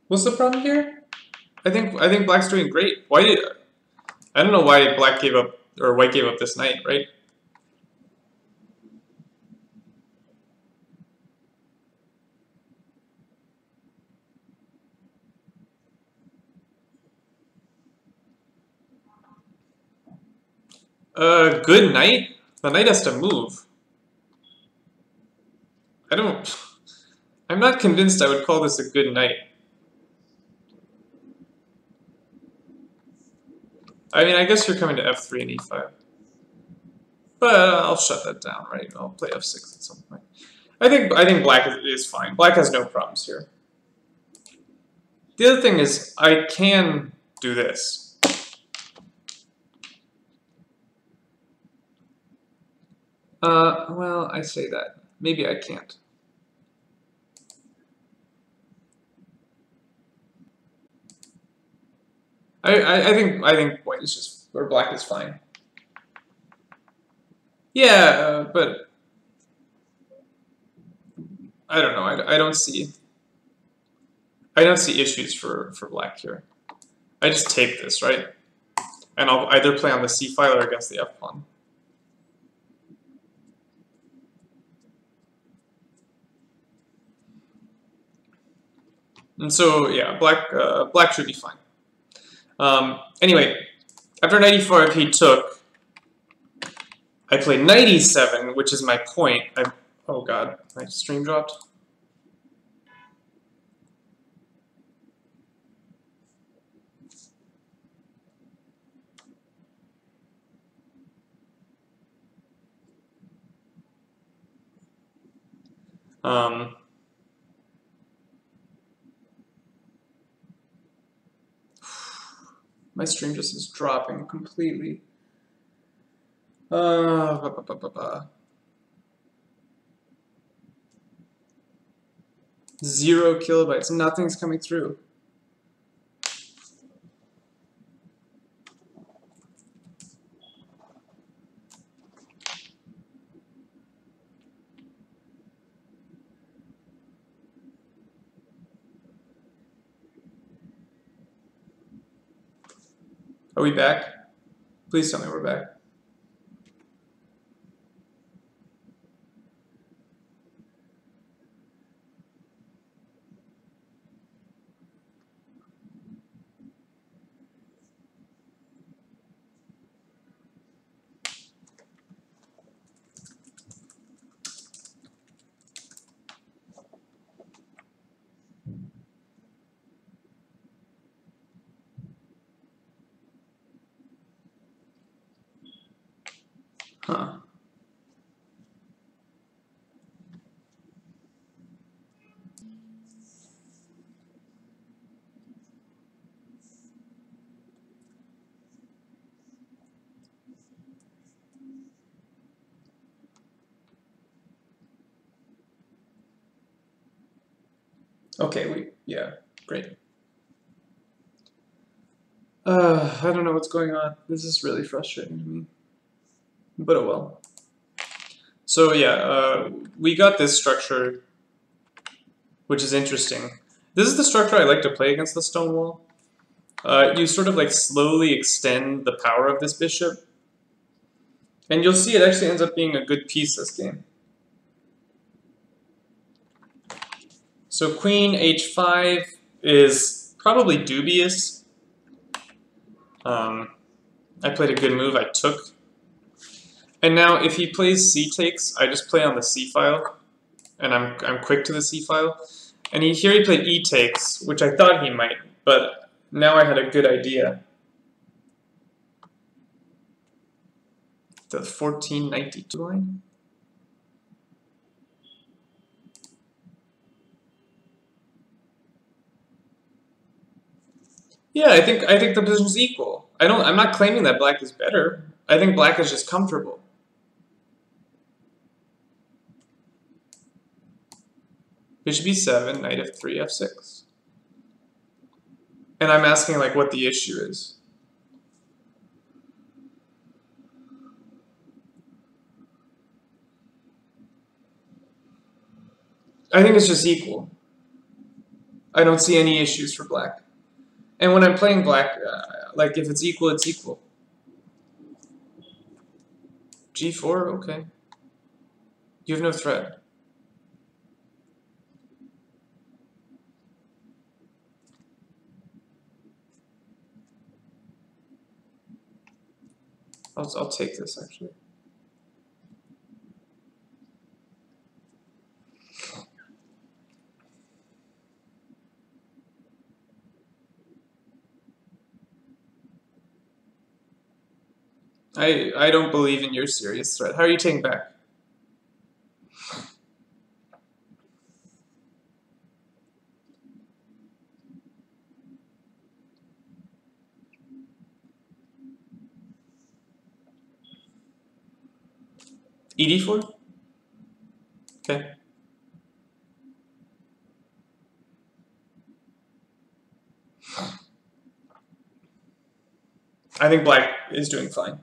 [SPEAKER 1] What's the problem here? I think black's doing great. I don't know why black gave up, or white gave up this knight, right? Good knight? The knight has to move. I'm not convinced I would call this a good knight. I mean, I guess you're coming to f3 and e5. But I'll shut that down, right? I'll play f6 at some point. I think black is fine. Black has no problems here. The other thing is, I can do this. Well, I say that. Maybe I can't. I think white is just, or black is fine. Yeah, but I don't know. I don't see issues for black here. I just take this, right? And I'll either play on the c file or against the f pawn. And so yeah, black should be fine. Anyway, after knight e5 he took. I played knight e7, which is my point. Oh god, my stream dropped. My stream just is dropping completely. 0 kilobytes. Nothing's coming through. Are we back? Please tell me we're back. Huh. Okay, yeah, great. I don't know what's going on. This is really frustrating to me. But oh well. So yeah, we got this structure, which is interesting. This is the structure I like to play against the stone wall. You sort of like slowly extend the power of this bishop. And you'll see it actually ends up being a good piece this game. So queen h5 is probably dubious. I played a good move, I took. And now if he plays c takes, I just play on the c file. And I'm quick to the c file. And here he played e takes, which I thought he might, but now I had a good idea. The 1492 line? Yeah, I think the position's equal. I'm not claiming that black is better. I think black is just comfortable. Bishop e7, knight f3, f6. And I'm asking like what the issue is. I think it's just equal. I don't see any issues for black. And when I'm playing black, like if it's equal, it's equal. g4, okay. You have no threat. I'll take this actually. I don't believe in your serious threat. How are you taking back? ED4? Okay. I think black is doing fine.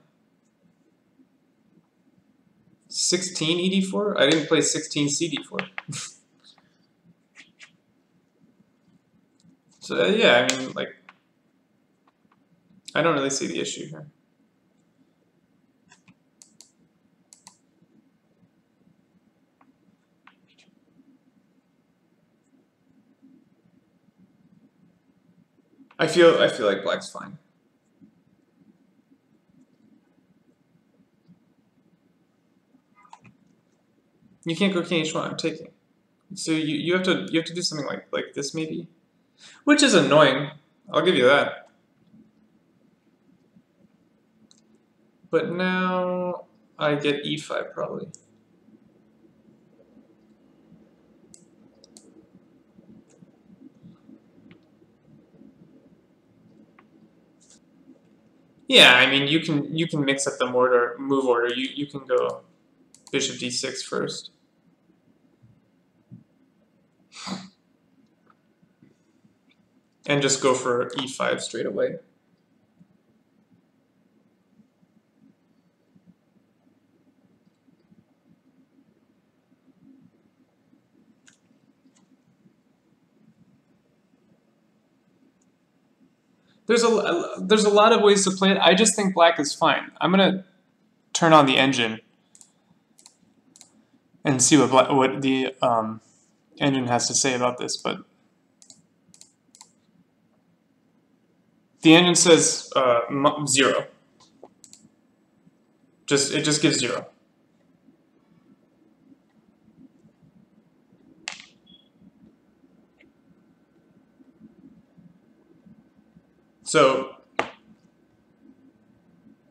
[SPEAKER 1] 16 ED4? I didn't play 16 CD4. So yeah, I mean, like, I don't really see the issue here. I feel like black's fine. You can't go king h1. I'm taking. So you have to do something like this maybe, which is annoying. I'll give you that. But now I get e5 probably. Yeah, I mean you can mix up the move order. You can go bishop d6 first. And just go for e5 straight away. There's a lot of ways to play it. I just think black is fine. I'm gonna turn on the engine and see what the engine has to say about this. But the engine says 0. It just gives 0. So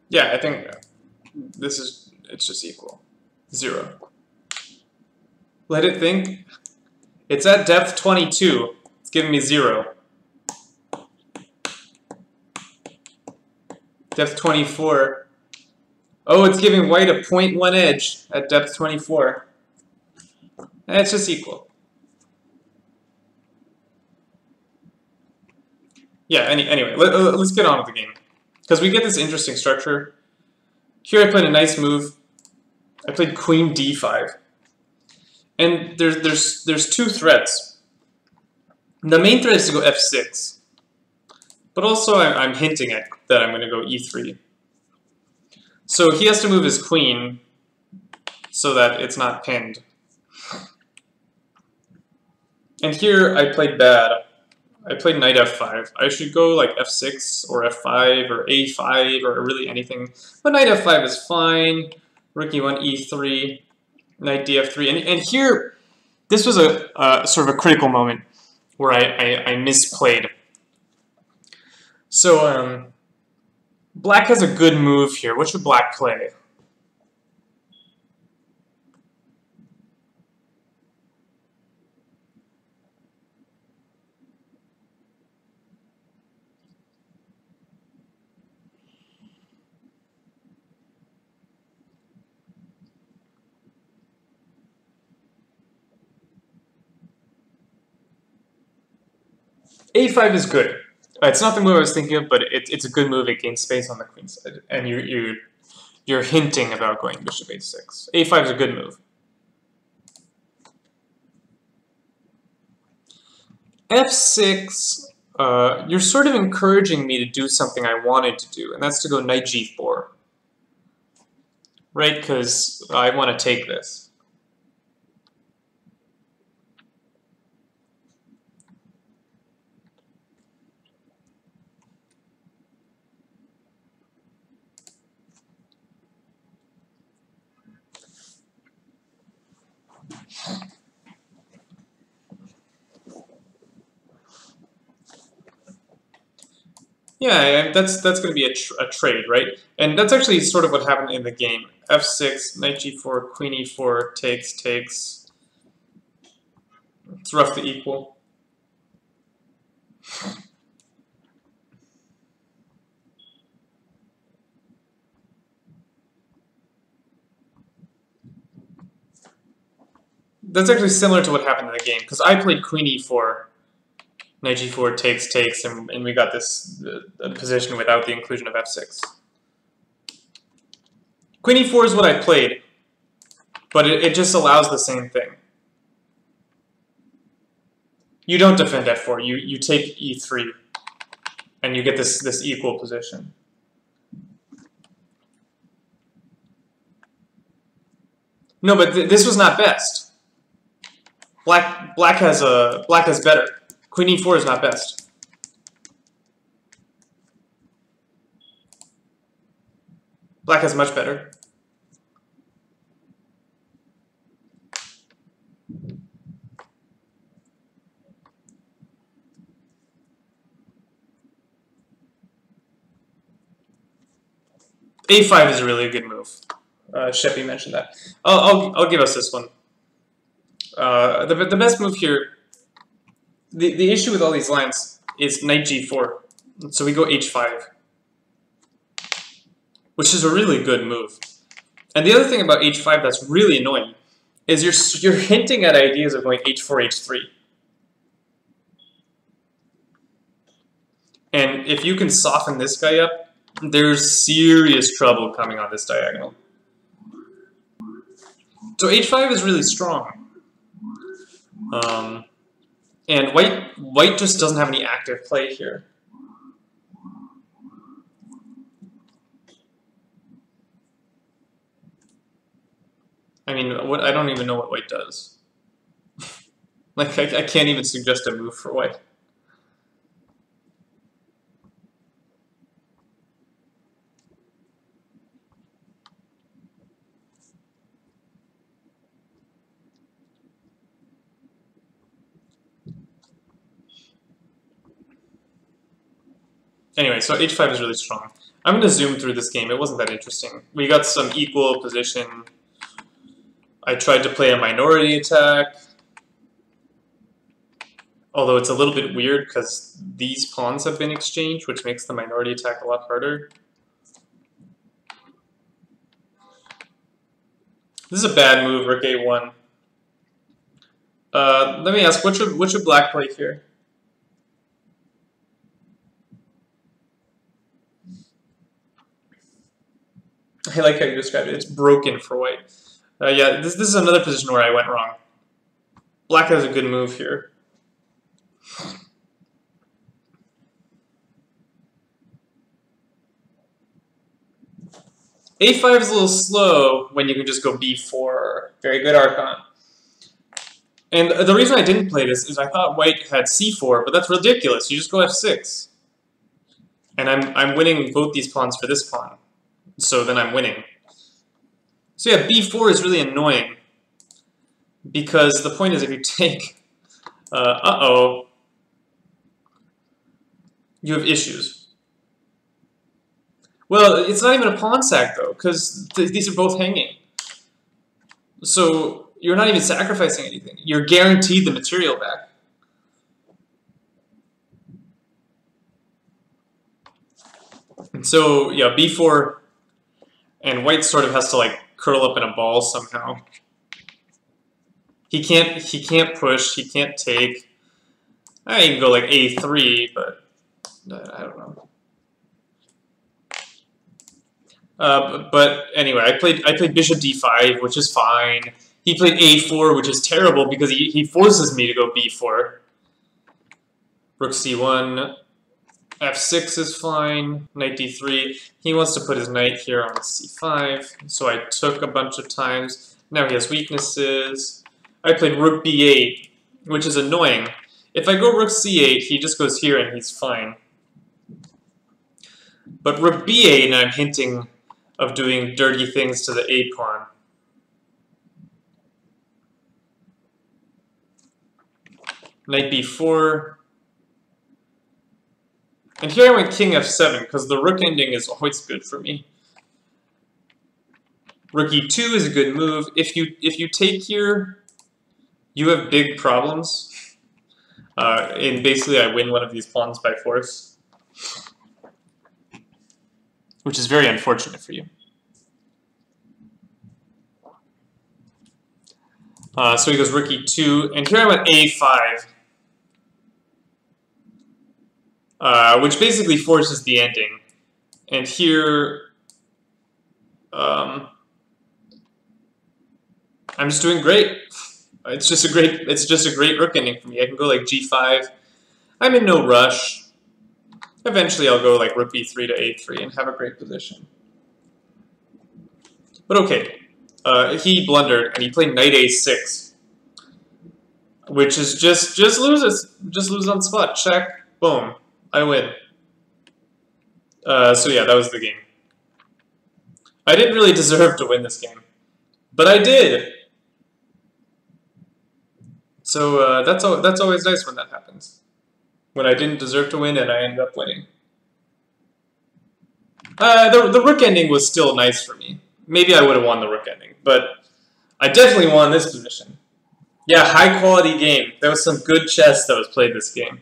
[SPEAKER 1] yeah, I think it's just equal. 0. Let it think. It's at depth 22. It's giving me 0. Depth 24. Oh, it's giving white a 0.1 edge at depth 24. And it's just equal. Yeah, anyway, let's get on with the game. Because we get this interesting structure. Here I played a nice move. I played queen d5. And there's two threats. The main threat is to go f6. But also I'm hinting at that I'm going to go e3. So he has to move his queen so that it's not pinned. And here I played bad. I played knight f5. I should go like f6 or f5 or a5 or really anything. But knight f5 is fine. Rook e1, e3, knight df3. And here, this was a sort of a critical moment where I misplayed. So black has a good move here. What should black play? a5 is good. It's not the move I was thinking of, but it's a good move. It gains space on the queen side, and you're hinting about going bishop a6. a5 is a good move. f6, you're sort of encouraging me to do something I wanted to do, and that's to go knight g4. Right, because I want to take this. Yeah, that's going to be a trade, right? And that's actually sort of what happened in the game. f6, knight g4, queen e4, takes. It's roughly equal. That's actually similar to what happened in the game, because I played queen e4, knight g4, takes, and we got this position without the inclusion of f6. Queen e4 is what I played, but it just allows the same thing. You don't defend f4, you take e3, and you get this equal position. No, but this was not best. Black has better. Queen e4 is not best. Black has much better. A5 is a really good move. Sheppy mentioned that. I'll give us this one. The best move here. The issue with all these lines is knight g4, so we go h5, which is a really good move. And the other thing about h5 that's really annoying is you're hinting at ideas of going h4, h3. And if you can soften this guy up, there's serious trouble coming on this diagonal. So h5 is really strong. And white just doesn't have any active play here. I mean, I don't even know what white does. Like, I can't even suggest a move for white. Anyway, so h5 is really strong. I'm going to zoom through this game. It wasn't that interesting. We got some equal position. I tried to play a minority attack. Although it's a little bit weird because these pawns have been exchanged, which makes the minority attack a lot harder. This is a bad move, rook a1. Let me ask, what should black play here? I like how you described it. It's broken for white. Yeah, this is another position where I went wrong. Black has a good move here. A5 is a little slow when you can just go b4. Very good Archon. And the reason I didn't play this is I thought white had c4, but that's ridiculous. You just go f6. And I'm winning both these pawns for this pawn. So then I'm winning. So yeah, b4 is really annoying. Because the point is if you take... you have issues. Well, it's not even a pawn sack, though, because these are both hanging. So you're not even sacrificing anything. You're guaranteed the material back. And so, yeah, b4, and white sort of has to, like, curl up in a ball somehow. He can't push, he can't take. I can go, like, a3, but I don't know. But anyway, I played bishop d5, which is fine. He played a4, which is terrible because he forces me to go b4. Rook c1, f6 is fine, knight d3. He wants to put his knight here on c5, so I took a bunch of times. Now he has weaknesses. I played rook b8, which is annoying. If I go rook c8, he just goes here and he's fine. But rook b8, and I'm hinting of doing dirty things to the a pawn. Knight b4. And here I went king f7, because the rook ending is always good for me. Rook e2 is a good move. If you take here, you have big problems. And basically I win one of these pawns by force. Which is very unfortunate for you. So he goes rook e2, and here I went a5. Which basically forces the ending. And here, I'm just doing great. It's just a great rook ending for me. I can go like g5. I'm in no rush. Eventually I'll go like rook b3 to a3 and have a great position. But okay, he blundered and he played knight a6, which is just loses on the spot. Check, boom. I win. So yeah, that was the game. I didn't really deserve to win this game, but I did. So that's always nice when that happens. When I didn't deserve to win and I ended up winning. The rook ending was still nice for me. Maybe I would have won the rook ending, but I definitely won this position. Yeah, high quality game. There was some good chess that was played this game.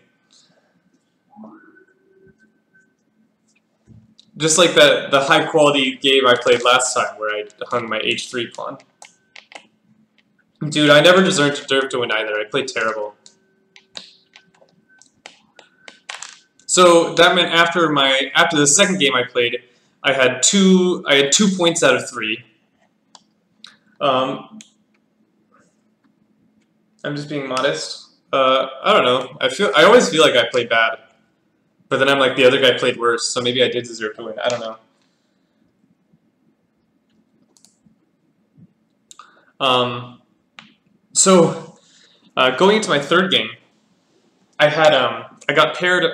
[SPEAKER 1] Just like the high quality game I played last time where I hung my h3 pawn. Dude, I never deserved to win either. I played terrible. So that meant after the second game I played, I had 2 points out of 3. I'm just being modest. I don't know. I always feel like I play bad, but then I'm like the other guy played worse, so maybe I did deserve to win. I don't know. Going into my third game, I got paired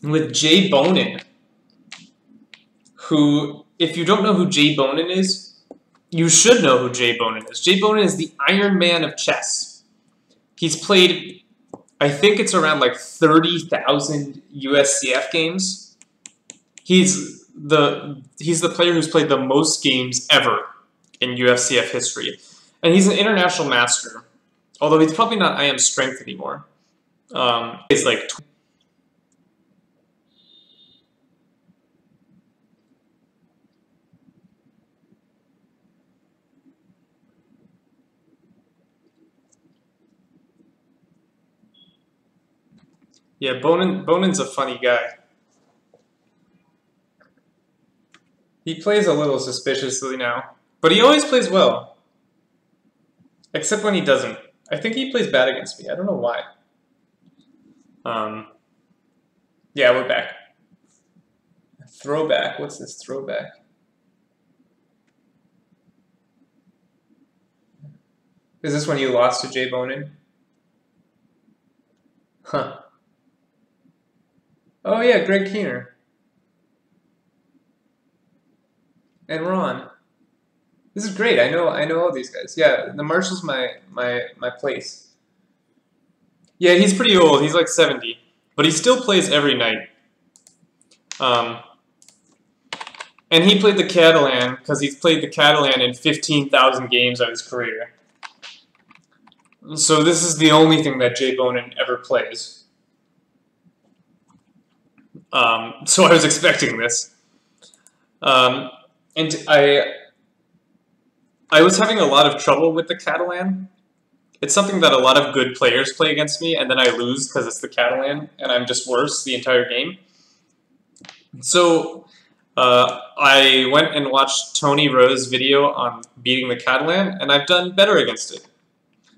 [SPEAKER 1] with Jay Bonin, who, if you don't know who Jay Bonin is, you should know who Jay Bonin is. Jay Bonin is the Iron Man of chess. He's played, I think it's around like 30,000 USCF games. He's the player who's played the most games ever in USCF history. And he's an international master, although he's probably not IM strength anymore. He's like... Yeah, Bonin's a funny guy. He plays a little suspiciously now, but he always plays well. Except when he doesn't. I think he plays bad against me. I don't know why. Yeah, we're back. Throwback. What's this throwback? Is this when you lost to Jay Bonin? Huh. Oh yeah, Greg Keener. And Ron. This is great. I know all these guys. Yeah, the Marshall's my place. Yeah, he's pretty old. He's like 70, but he still plays every night. And he played the Catalan because he's played the Catalan in 15,000 games of his career. So this is the only thing that Jay Bonin ever plays. So I was expecting this. And I was having a lot of trouble with the Catalan. It's something that a lot of good players play against me, and then I lose because it's the Catalan, and I'm just worse the entire game. So I went and watched Tony Rowe's video on beating the Catalan, and I've done better against it.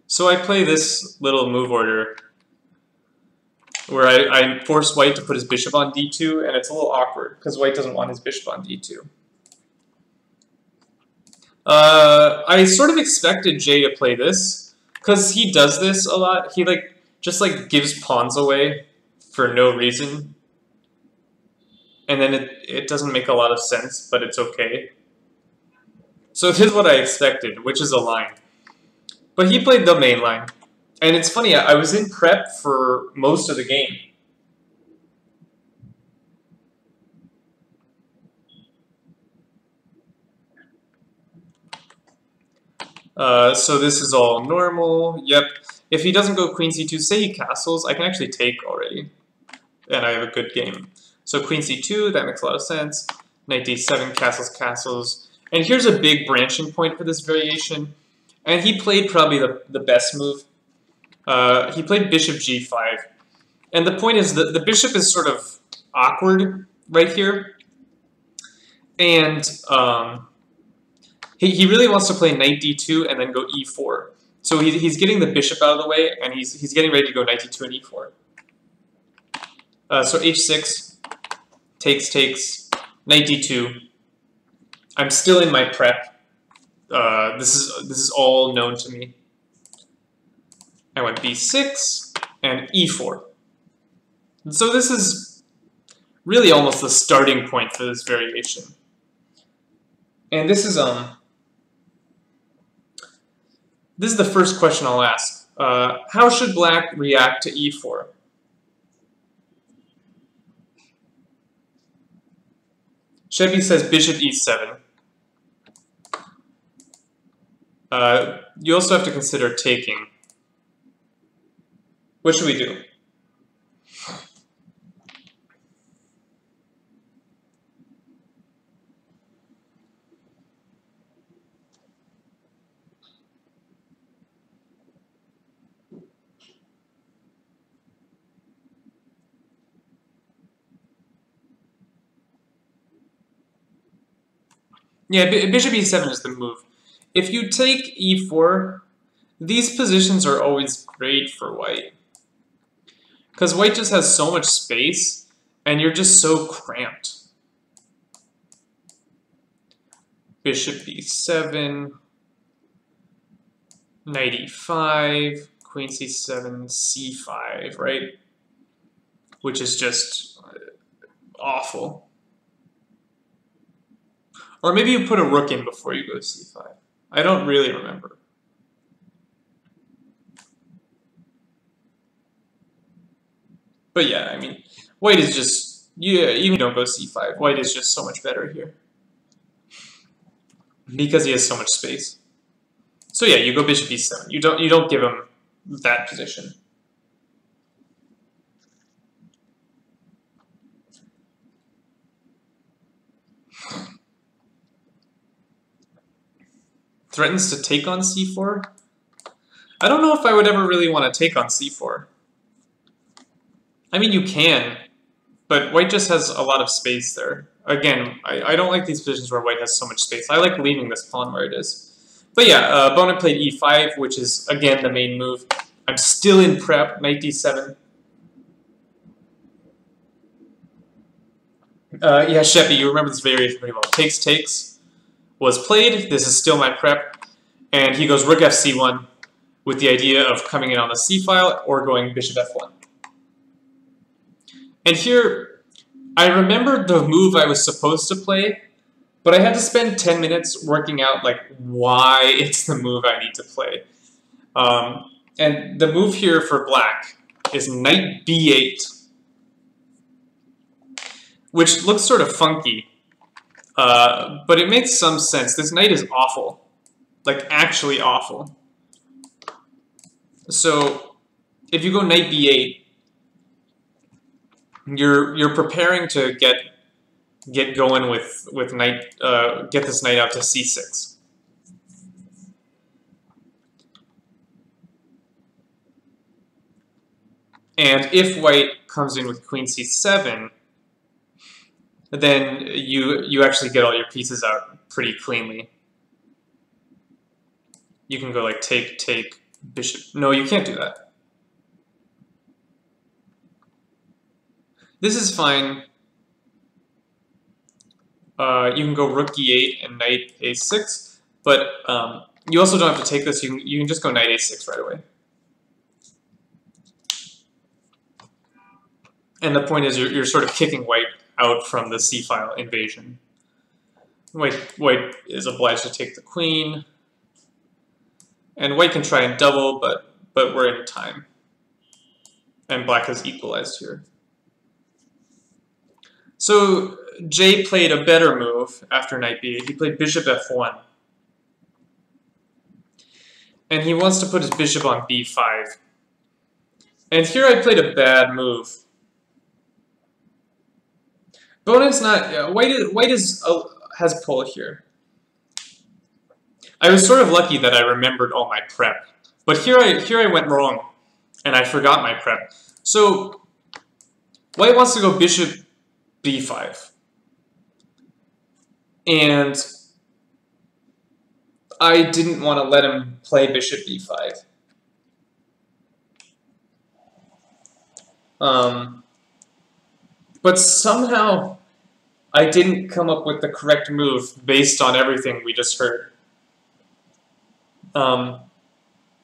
[SPEAKER 1] So I play this little move order where I force white to put his bishop on d2, and it's a little awkward because white doesn't want his bishop on d2. I sort of expected Jay to play this because he does this a lot. He just gives pawns away for no reason, and then it doesn't make a lot of sense, but it's okay. So this is what I expected, which is a line. But he played the main line. And it's funny, I was in prep for most of the game. So this is all normal. Yep. If he doesn't go queen c2, say he castles, I can actually take already. And I have a good game. So queen c2, that makes a lot of sense. Knight d7, castles, castles. And here's a big branching point for this variation. And he played probably the best move. He played bishop g5. And the point is that the bishop is sort of awkward right here. And he really wants to play knight d2 and then go e4. So he's getting the bishop out of the way, and he's getting ready to go knight d2 and e4. So h6, takes, knight d2. I'm still in my prep. This is all known to me. I went b6 and e4. So this is really almost the starting point for this variation. And this is the first question I'll ask. How should black react to e4? Chevy says bishop e7. You also have to consider taking. What should we do? Yeah, bishop e7 is the move. If you take e4, these positions are always great for white. Because white just has so much space, and you're just so cramped. Bishop b7, knight e5, queen c7, c5, right? Which is just awful. Or maybe you put a rook in before you go to c5. I don't really remember. But yeah, I mean, white is just, yeah, even if you don't go c5, white is just so much better here. Because he has so much space. So yeah, you go bishop e7. You don't give him that position. Threatens to take on c4. I don't know if I would ever really want to take on c4. I mean, you can, but white just has a lot of space there. Again, I don't like these positions where white has so much space. I like leaving this pawn where it is. But yeah, Bona played e5, which is, again, the main move. I'm still in prep, knight d7. Yeah, Sheppy, you remember this variation pretty well. Takes, takes was played. This is still my prep. And he goes rook fc1 with the idea of coming in on the c file or going bishop f1. And here, I remembered the move I was supposed to play, but I had to spend 10 minutes working out like why it's the move I need to play. And the move here for black is knight b8, which looks sort of funky, but it makes some sense. This knight is awful, like actually awful. So if you go knight b8, you're preparing to get going with knight, get this knight out to c6. And if white comes in with queen c7, then you actually get all your pieces out pretty cleanly. You can go like take, take, bishop. No, you can't do that. This is fine. You can go rook e8 and knight a6, but you also don't have to take this. You can just go knight a6 right away. And the point is you're sort of kicking white out from the c-file invasion. White is obliged to take the queen. And white can try and double, but we're in time. And black has equalized here. So Jay played a better move after knight b8. He played bishop f1. And he wants to put his bishop on b5. And here I played a bad move. Bonus not white has pull here. I was sort of lucky that I remembered all my prep, but here I went wrong, and I forgot my prep. So white wants to go bishop b5, and I didn't want to let him play bishop b5. But somehow I didn't come up with the correct move based on everything we just heard.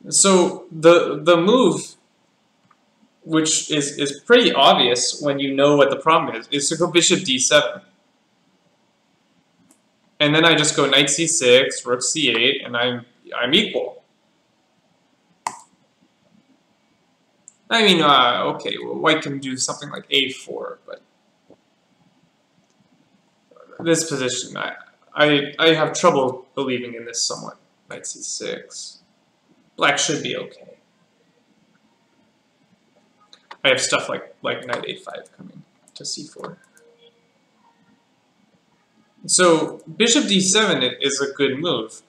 [SPEAKER 1] So the move, which is pretty obvious when you know what the problem is to go bishop d7. And then I just go knight c6, rook c8, and I'm equal. I mean, okay, well, white can do something like a4, but this position, I have trouble believing in this somewhat. Knight c6. Black should be okay. I have stuff like knight a5 coming to c4. So bishop d7 is a good move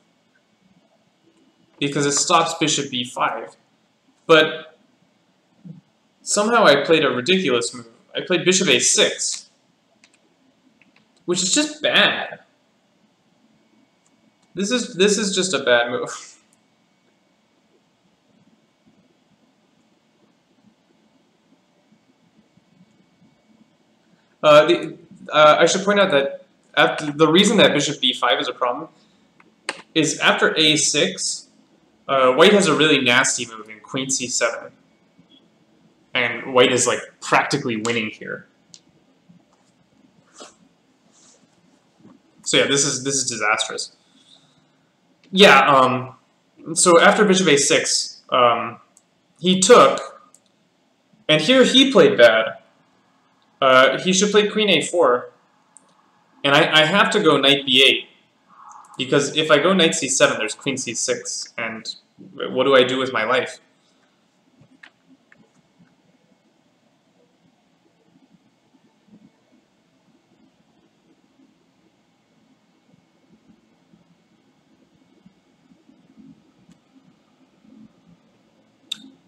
[SPEAKER 1] because it stops bishop b5. But somehow I played a ridiculous move. I played bishop a6, which is just bad. This is just a bad move. I should point out that the reason that bishop b5 is a problem is after a6, white has a really nasty move in queen c7. And white is like practically winning here. So yeah, this is disastrous. Yeah, so after bishop a6, he took, and here he played bad. He should play queen a4, and I have to go knight b8, because if I go knight c7, there's queen c6, and what do I do with my life?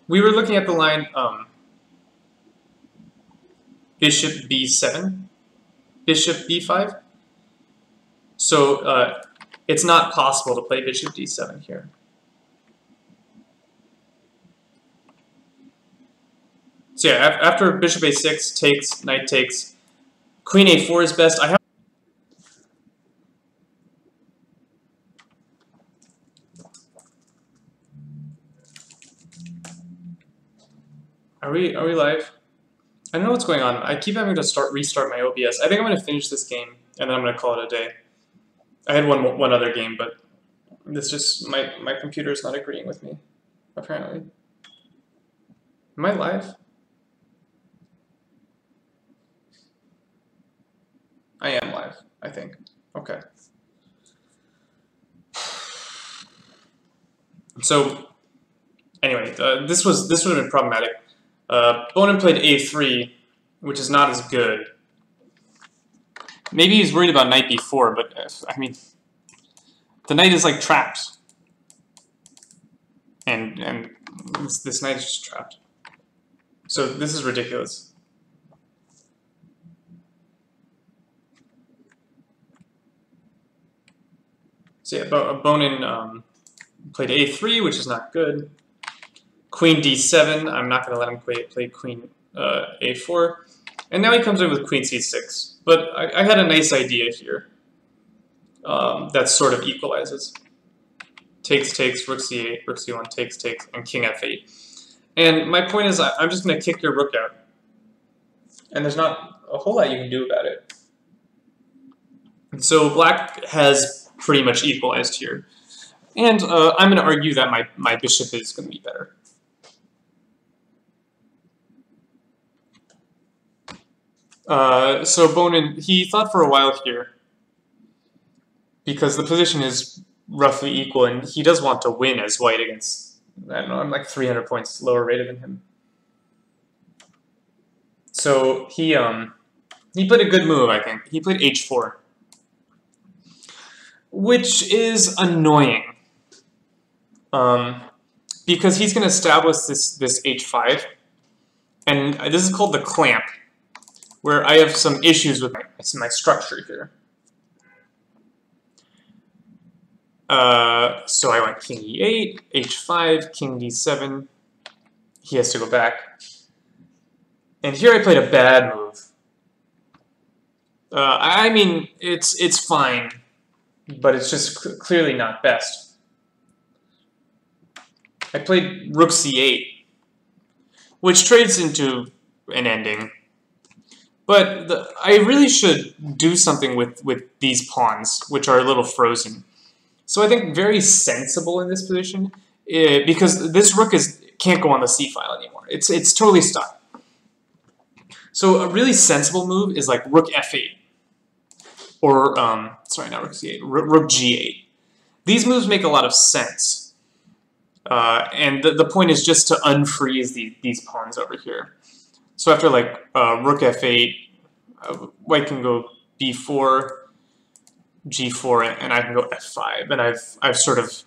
[SPEAKER 1] We were looking at the line bishop b7, bishop b5. So it's not possible to play bishop d7 here. So yeah, after bishop a6 takes, knight takes, queen a4 is best. I have. Are we live? I don't know what's going on. I keep having to restart my OBS. I think I'm going to finish this game, and then I'm going to call it a day. I had one other game, but this just, my computer is not agreeing with me, apparently. Am I live? I am live, I think. Okay. So, anyway, this would have been problematic. Bonin played a3, which is not as good. Maybe he's worried about knight b4, but I mean, the knight is like trapped, and this knight is just trapped. So this is ridiculous. So yeah, Bonin played a3, which is not good. Queen d7, I'm not going to let him play queen a4. And now he comes in with queen c6. But I had a nice idea here that sort of equalizes. Takes, takes, rook c8, rook c1, takes, takes, and king f8. And my point is I'm just going to kick your rook out. And there's not a whole lot you can do about it. So black has pretty much equalized here. And I'm going to argue that my bishop is going to be better. So Bonin, he thought for a while here, because the position is roughly equal, and he does want to win as white against, I don't know, I'm like 300 points lower rated than him. So he played a good move, I think. He played h4, which is annoying, because he's going to establish this h5, and this is called the clamp, where I have some issues with my structure here. So I went king e8, h5, king d7. He has to go back. And here I played a bad move. I mean, it's fine, but it's just clearly not best. I played rook c8, which trades into an ending. But I really should do something with these pawns, which are a little frozen. So I think very sensible in this position, because this rook can't go on the c file anymore. It's totally stuck. So a really sensible move is like rook f8, or sorry, not rook c8, rook g8. These moves make a lot of sense, and the point is just to unfreeze these pawns over here. So after like rook f8, white can go b4, g4, and I can go f5, and I've sort of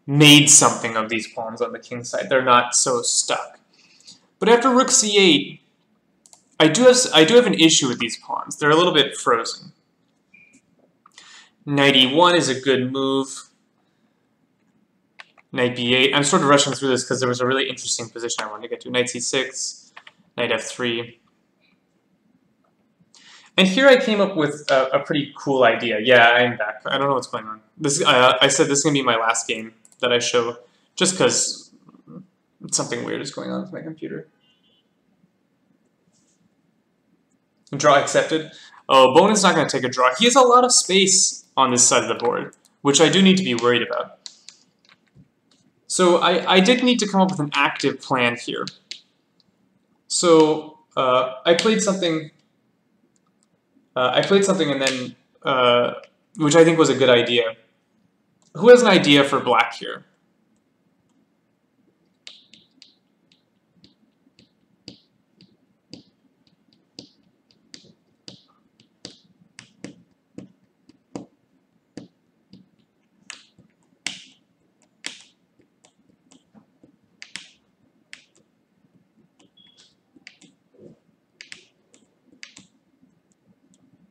[SPEAKER 1] made something of these pawns on the king side. They're not so stuck. But after rook c8, I do have an issue with these pawns. They're a little bit frozen. Knight e1 is a good move. Knight b8. I'm sort of rushing through this because there was a really interesting position I wanted to get to. Knight c6, knight f3. And here I came up with a pretty cool idea. Yeah, I'm back. I don't know what's going on. This I said this is going to be my last game that I show, just because something weird is going on with my computer. Draw accepted. Oh, Bone is not going to take a draw. He has a lot of space on this side of the board, which I do need to be worried about. So I did need to come up with an active plan here. So I played something and then, which I think was a good idea. Who has an idea for black here?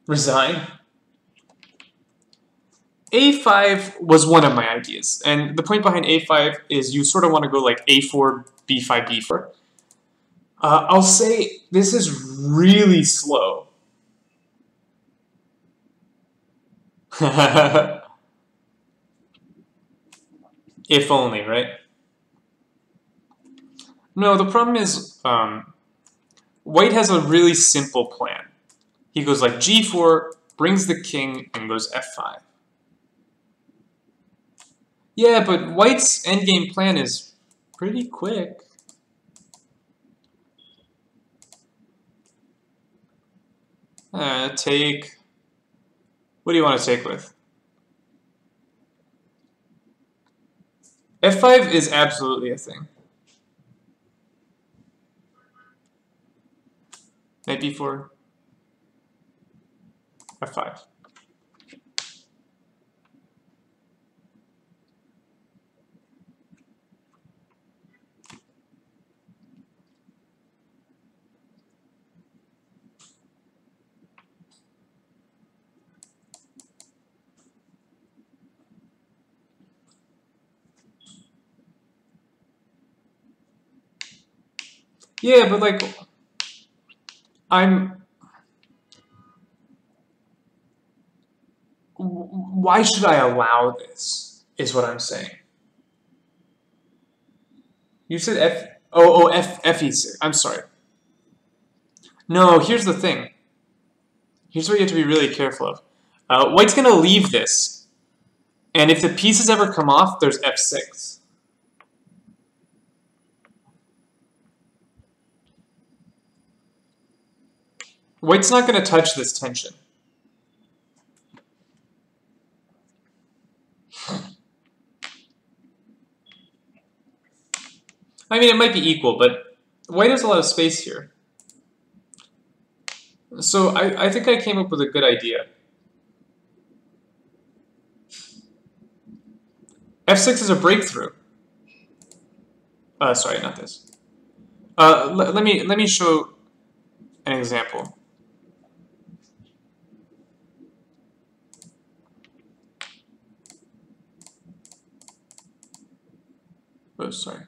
[SPEAKER 1] Resign? A5 was one of my ideas, and the point behind A5 is you sort of want to go like A4, B5, B4. I'll say this is really slow. If only, right? No, the problem is white has a really simple plan. He goes like G4, brings the king, and goes F5. Yeah, but white's endgame plan is pretty quick. Take... What do you want to take with? F5 is absolutely a thing. Knight b4. F5. Yeah, but like, why should I allow this, is what I'm saying. You said FE6. I'm sorry. No, here's the thing. Here's what you have to be really careful of. White's going to leave this, and if the pieces ever come off, there's F6. White's not going to touch this tension. I mean, it might be equal, but white has a lot of space here. So I think I came up with a good idea. F6 is a breakthrough. Sorry, not this. Let me show an example. Oh, sorry.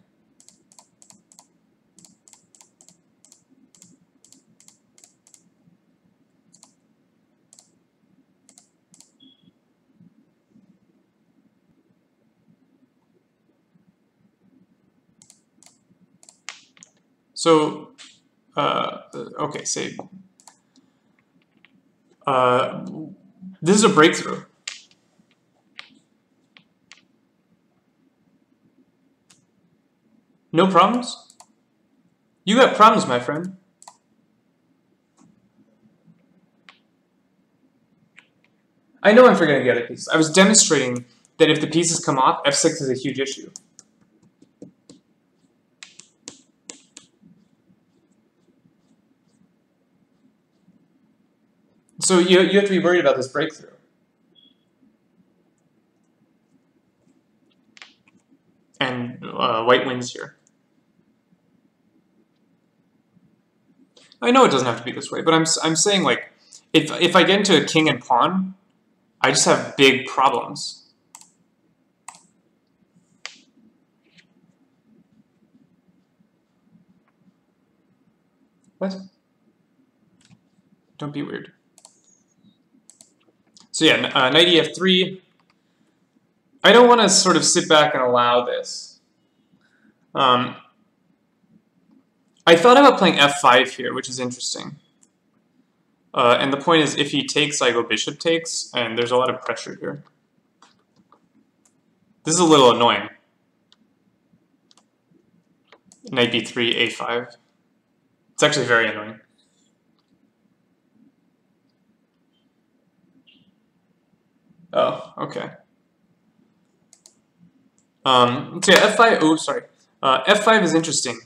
[SPEAKER 1] So, okay, say This is a breakthrough. No problems? You got problems, my friend. I know I'm forgetting the other pieces. I was demonstrating that if the pieces come off, f6 is a huge issue. So you have to be worried about this breakthrough. And white wins here. I know it doesn't have to be this way, but I'm saying, like, if I get into a king and pawn, I just have big problems. What? Don't be weird. So yeah, knight ef3. I don't want to sort of sit back and allow this. I thought about playing f5 here, which is interesting. And the point is, if he takes, I go bishop takes, and there's a lot of pressure here. This is a little annoying. Knight b3, a5. It's actually very annoying. Oh, okay. So yeah, f5, oh, sorry. f5 is interesting.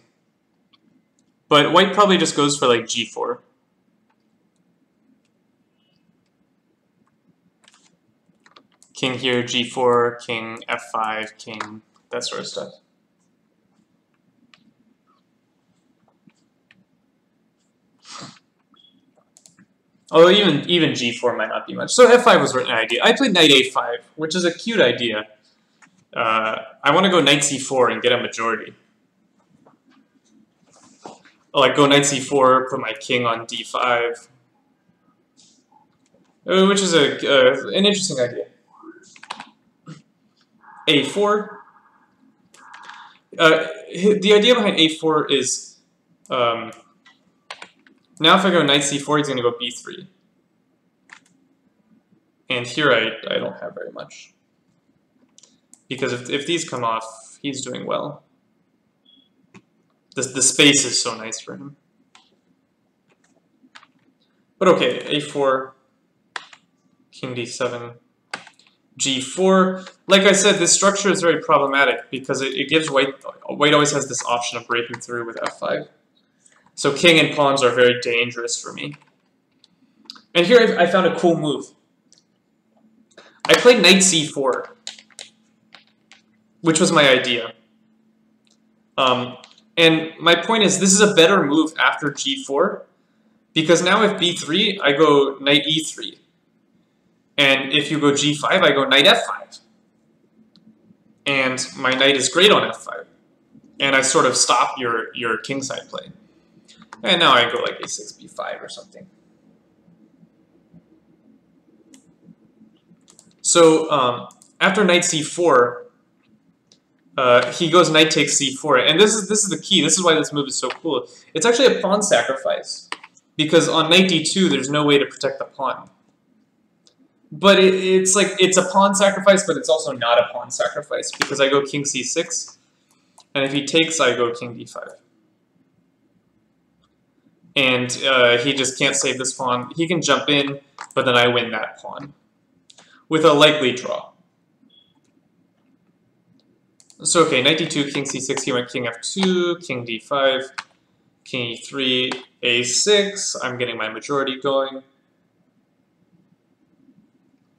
[SPEAKER 1] But white probably just goes for, like, g4. King here, g4, king, f5, king, that sort of stuff. Although even g4 might not be much. So f5 was an idea. I played knight a5, which is a cute idea. I want to go knight c4 and get a majority. I'll, like, go knight c4, put my king on d5, which is an interesting idea. a4. The idea behind a4 is now if I go knight c4, he's going to go b3. And here I don't have very much. Because if these come off, he's doing well. The space is so nice for him. But okay, a4, king d7, g4. Like I said, this structure is very problematic because it gives white always has this option of breaking through with f5. So king and pawns are very dangerous for me. And here I found a cool move. I played knight c4, which was my idea. And my point is, this is a better move after g4, because now if b3, I go knight e3. And if you go g5, I go knight f5. And my knight is great on f5. And I sort of stop your kingside play. And now I go like a6, b5 or something. So after knight c4, he goes knight takes c4, and this is the key. This is why this move is so cool. It's actually a pawn sacrifice, because on knight d2 there's no way to protect the pawn. But it's like it's a pawn sacrifice, but it's also not a pawn sacrifice because I go king c6, and if he takes, I go king d5. And he just can't save this pawn. He can jump in, but then I win that pawn with a likely draw. So okay, knight d2, king c6, he went king f2, king d5, king e3, a6. I'm getting my majority going.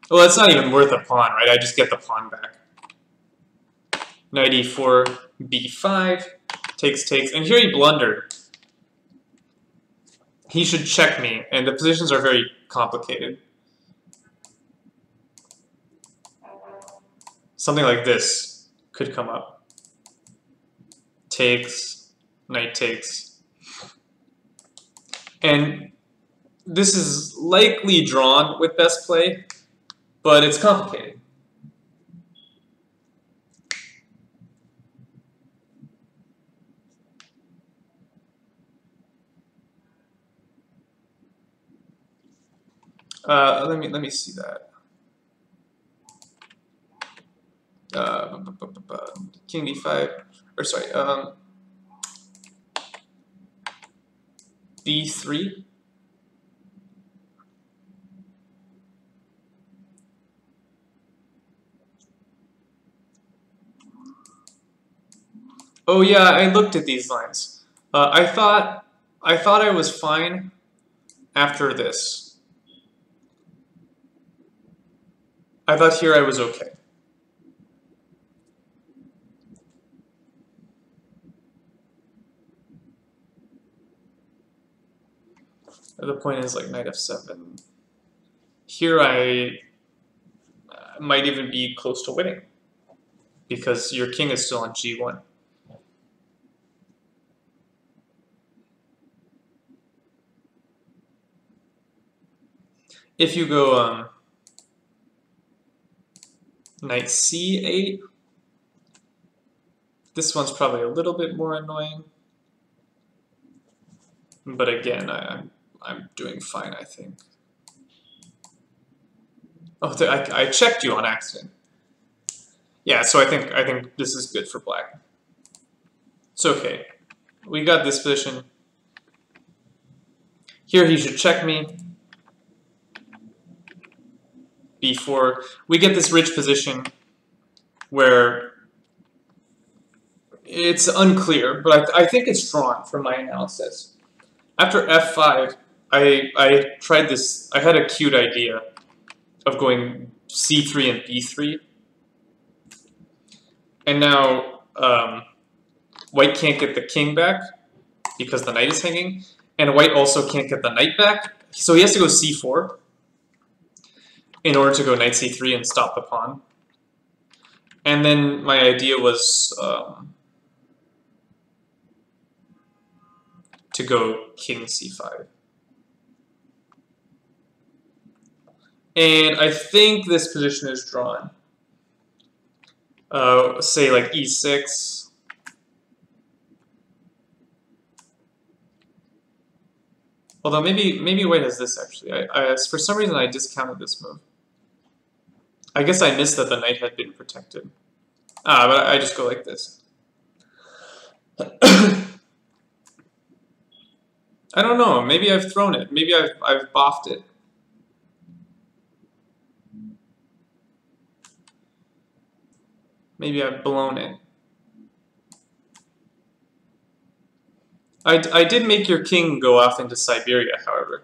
[SPEAKER 1] Well, it's not even worth a pawn, right? I just get the pawn back. Knight e4, b5, takes, and here he blundered. He should check me, and the positions are very complicated. Something like this could come up. Takes, knight takes. And this is likely drawn with best play, but it's complicated. Let me see that. King b5, or sorry, b3. Oh yeah, I looked at these lines. I thought I was fine after this. I thought here I was okay. The point is like knight f7. Here I might even be close to winning because your king is still on g1. If you go knight c8, this one's probably a little bit more annoying. But again, I'm doing fine, I think. Oh, I checked you on accident. Yeah, so I think this is good for black. It's okay. We got this position. Here he should check me. b4. We get this rich position where it's unclear, but I think it's drawn from my analysis. After f5, I tried this. I had a cute idea of going c3 and b3. And now white can't get the king back because the knight is hanging, and white also can't get the knight back. So he has to go c4 in order to go knight c3 and stop the pawn. And then my idea was to go king c5. And I think this position is drawn. Say like e6. Although maybe white has this actually. For some reason I discounted this move. I guess I missed that the knight had been protected. But I just go like this. I don't know. Maybe I've thrown it. Maybe I've boffed it. Maybe I've blown it. I did make your king go off into Siberia, however,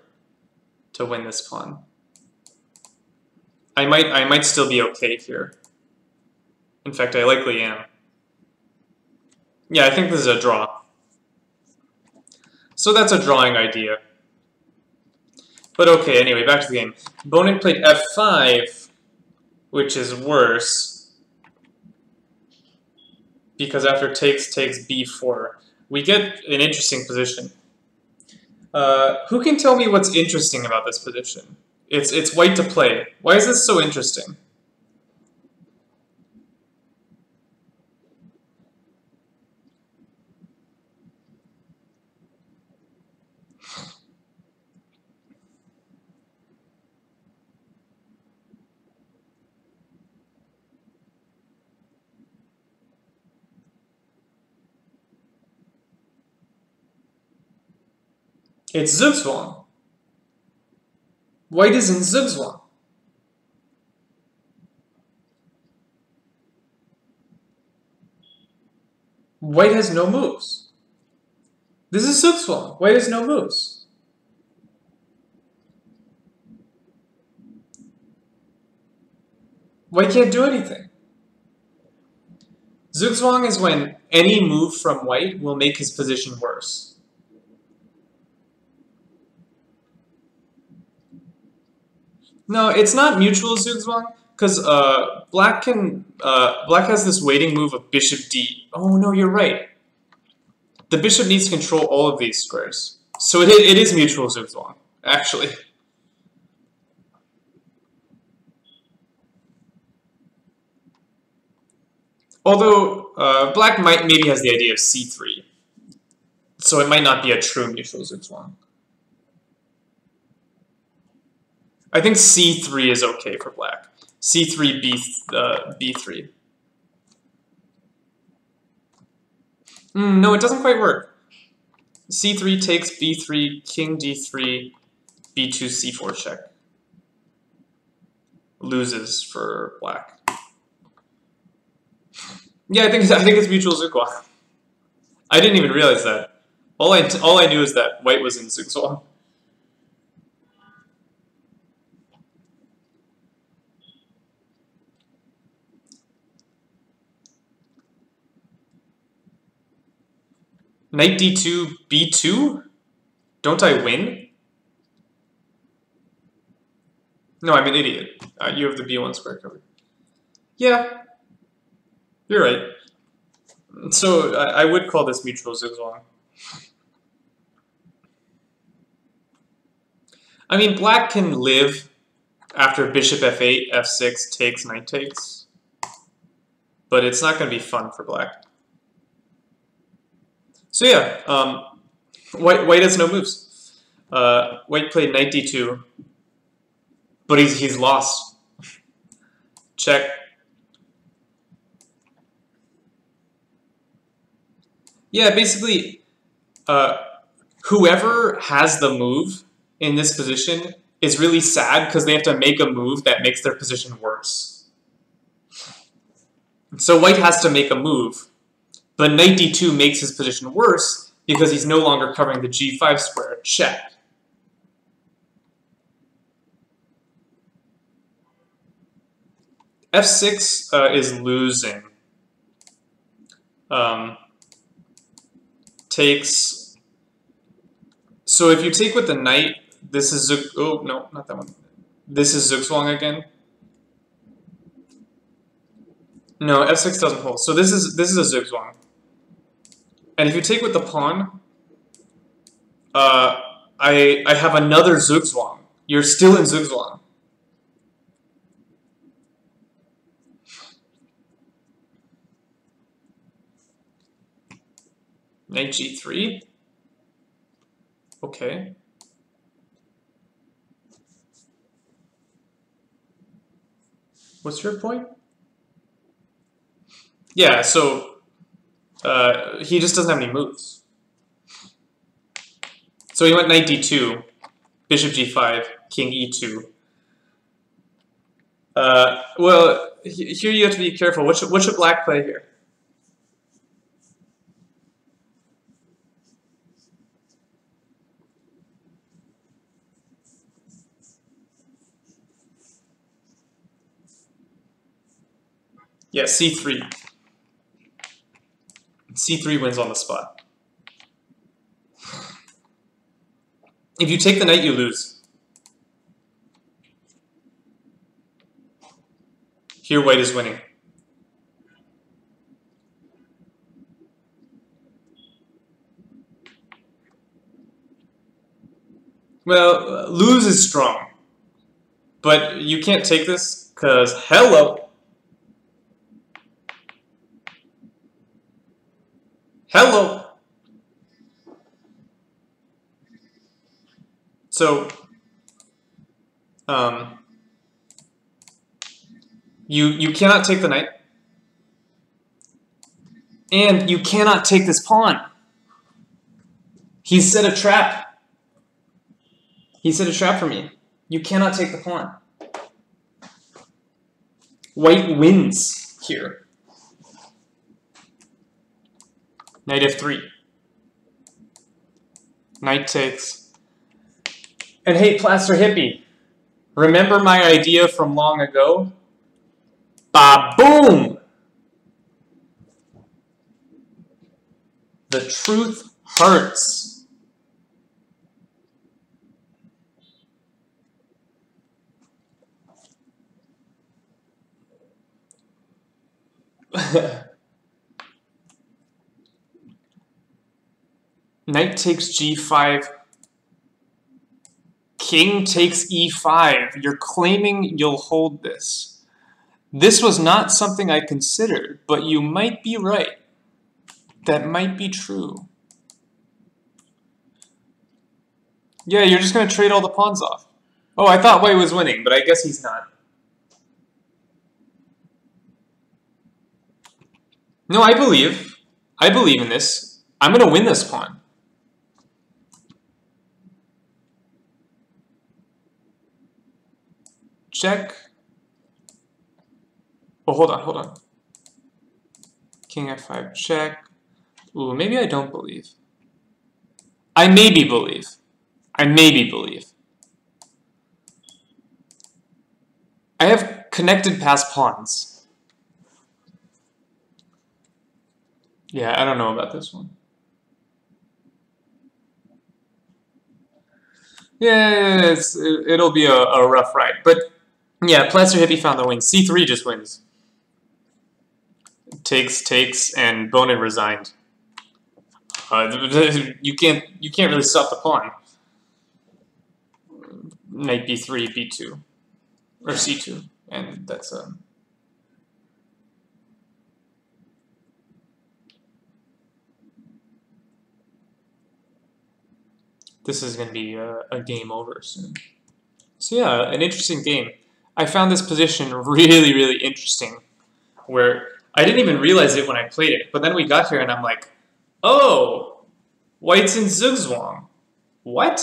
[SPEAKER 1] to win this pawn. I might still be okay here. In fact, I likely am. Yeah, I think this is a draw. So that's a drawing idea. But okay, anyway, back to the game. Bonin played f5, which is worse, because after takes b4, we get an interesting position. Who can tell me what's interesting about this position? It's white to play. Why is this so interesting? It's Zugzwang. White is in Zugzwang. White has no moves. This is Zugzwang. White has no moves. White can't do anything. Zugzwang is when any move from white will make his position worse. No, it's not mutual Zugzwang, because black has this waiting move of bishop d. Oh no, you're right. The bishop needs to control all of these squares. So it is mutual Zugzwang, actually. Although black maybe has the idea of c3. So it might not be a true mutual Zugzwang. I think c3 is okay for black. c3, b3. No, it doesn't quite work. c3 takes b3, king d3, b2, c4 check. Loses for black. Yeah, I think it's mutual zugzwang. I didn't even realize that. All I knew is that white was in zugzwang. Knight d2, b2? Don't I win? No, I'm an idiot. You have the b1 square covered. Yeah, you're right. So I would call this mutual zugzwang. I mean, black can live after bishop f8, f6 takes, knight takes, but it's not going to be fun for black. So yeah, white has no moves. White played knight d2, but he's lost. Check. Yeah, basically, whoever has the move in this position is really sad because they have to make a move that makes their position worse. So white has to make a move, but knight d2 makes his position worse because he's no longer covering the g5 square. Check. f6 is losing. Takes. So if you take with the knight, this is oh no, not that one. This is zugzwang again. No, f6 doesn't hold. So this is a zugzwang. And if you take with the pawn, I have another zugzwang. You're still in zugzwang. Knight g3. Okay. What's your point? Yeah, so he just doesn't have any moves. So he went knight d2, bishop g5, king e2. Well, here you have to be careful. What should black play here? Yeah, c3. c3 wins on the spot. If you take the knight, you lose. Here, white is winning. Well, lose is strong. But you can't take this, because hello. Hello. So, you cannot take the knight, and you cannot take this pawn. He set a trap. He set a trap for me. You cannot take the pawn. White wins here. Knight f3. Knight takes. And hey, Plaster Hippie, remember my idea from long ago? Ba-boom! The truth hurts. Knight takes g5. King takes e5. You're claiming you'll hold this. This was not something I considered, but you might be right. That might be true. Yeah, you're just going to trade all the pawns off. Oh, I thought white was winning, but I guess he's not. No, I believe. I believe in this. I'm going to win this pawn. Check. Oh, hold on, hold on. King f5, check. Ooh, maybe I don't believe. I maybe believe. I maybe believe. I have connected past pawns. Yeah, I don't know about this one. Yeah, it'll be a rough ride. But yeah, Plaster Hippie found the win. C3 just wins. Takes, and Bonin resigned. You can't really stop the pawn. Knight b3, b2, or c2, and that's this is going to be a game over soon. So yeah, an interesting game. I found this position really, really interesting, where I didn't even realize it when I played it, but then we got here and I'm like, oh, white's in Zugzwang. What?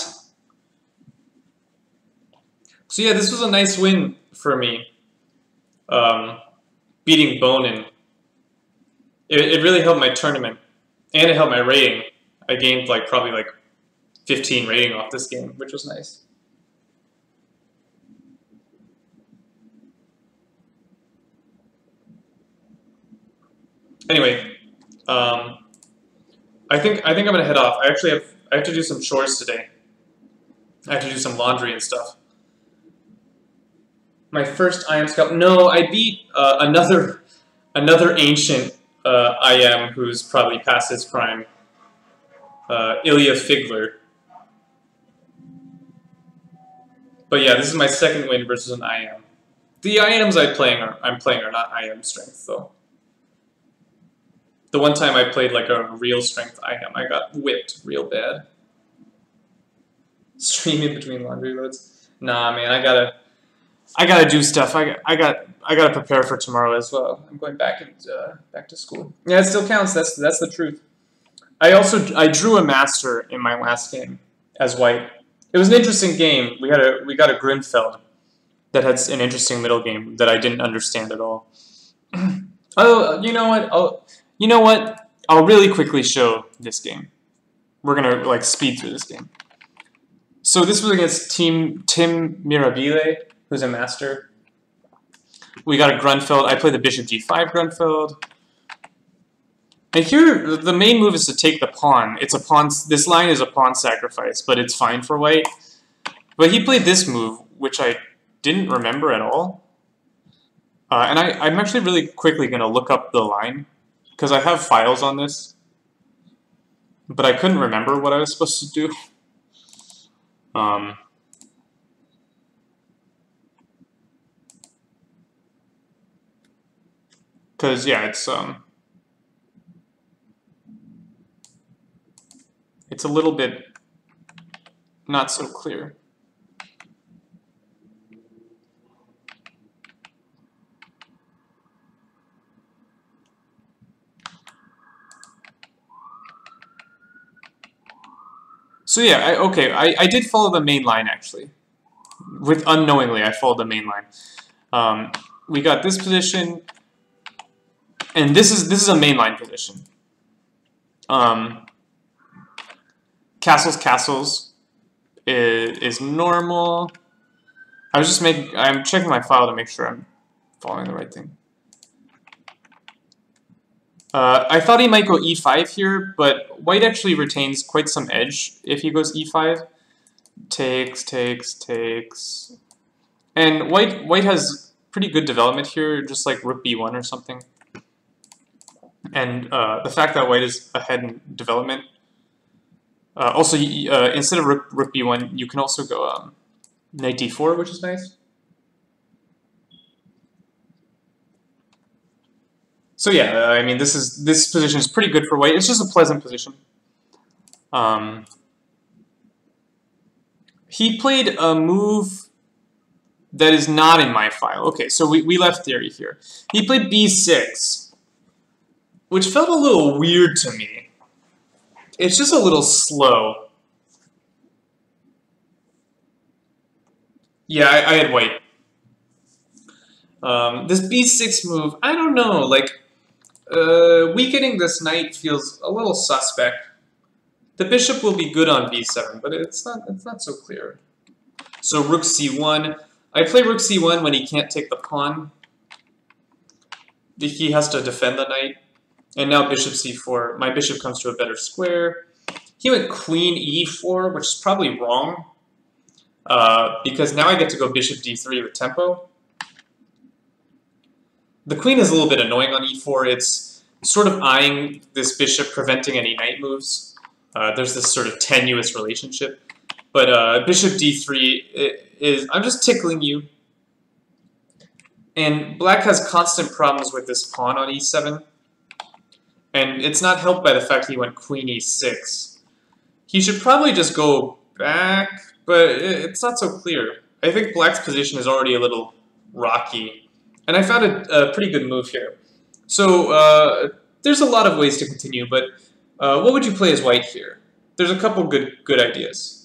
[SPEAKER 1] So yeah, this was a nice win for me, beating Bonin. It really helped my tournament, and it helped my rating. I gained probably 15 rating off this game, which was nice. Anyway, I think I'm gonna head off. I have to do some chores today. I have to do some laundry and stuff. My first IM Cup. No, I beat another ancient IM who's probably past his prime. Ilya Figler. But yeah, this is my second win versus an IM. The IMs I'm playing are not IM strength though. The one time I played a real strength IM, I got whipped real bad. Streaming between laundry loads. Nah, man, I gotta do stuff. I gotta prepare for tomorrow as well. I'm going back to school. Yeah, it still counts. That's the truth. I drew a master in my last game as white. It was an interesting game. We got a Grinfeld that had an interesting middle game that I didn't understand at all. Oh, you know what? I'll really quickly show this game. We're gonna speed through this game. So this was against Tim Mirabile, who's a master. We got a Grunfeld. I played the Bishop G5 Grunfeld. And here, the main move is to take the pawn. It's a pawn. This line is a pawn sacrifice, but it's fine for white. But he played this move, which I didn't remember at all. And I'm actually really quickly going to look up the line, because I have files on this. But I couldn't remember what I was supposed to do. Because, yeah, it's a little bit not so clear. So yeah, I did follow the main line actually. Unknowingly, I followed the main line. We got this position, and this is a mainline position. Castles is normal. I'm checking my file to make sure I'm following the right thing. I thought he might go e5 here, but white actually retains quite some edge if he goes e5. Takes. And white has pretty good development here, just like rook b1 or something. And the fact that white is ahead in development. Also, instead of rook b1, you can also go knight d4, which is nice. So yeah, I mean, this position is pretty good for white. It's just a pleasant position. He played a move That is not in my file. Okay, so we left theory here. He played b6, which felt a little weird to me. It's just a little slow. Yeah, I had white. This b6 move, I don't know, like, weakening this knight feels a little suspect. The bishop will be good on b7, but it's not so clear. So rook c1. I play rook c1 when he can't take the pawn. He has to defend the knight. And now bishop c4. My bishop comes to a better square. He went queen e4, which is probably wrong. Because now I get to go bishop d3 with tempo. The queen is a little bit annoying on e4. It's sort of eyeing this bishop, preventing any knight moves. There's this sort of tenuous relationship. But bishop d3 is... I'm just tickling you. And black has constant problems with this pawn on e7. And it's not helped by the fact he went queen e6. He should probably just go back, but it's not so clear. I think black's position is already a little rocky. And I found a pretty good move here. So there's a lot of ways to continue, but what would you play as white here? There's a couple good ideas.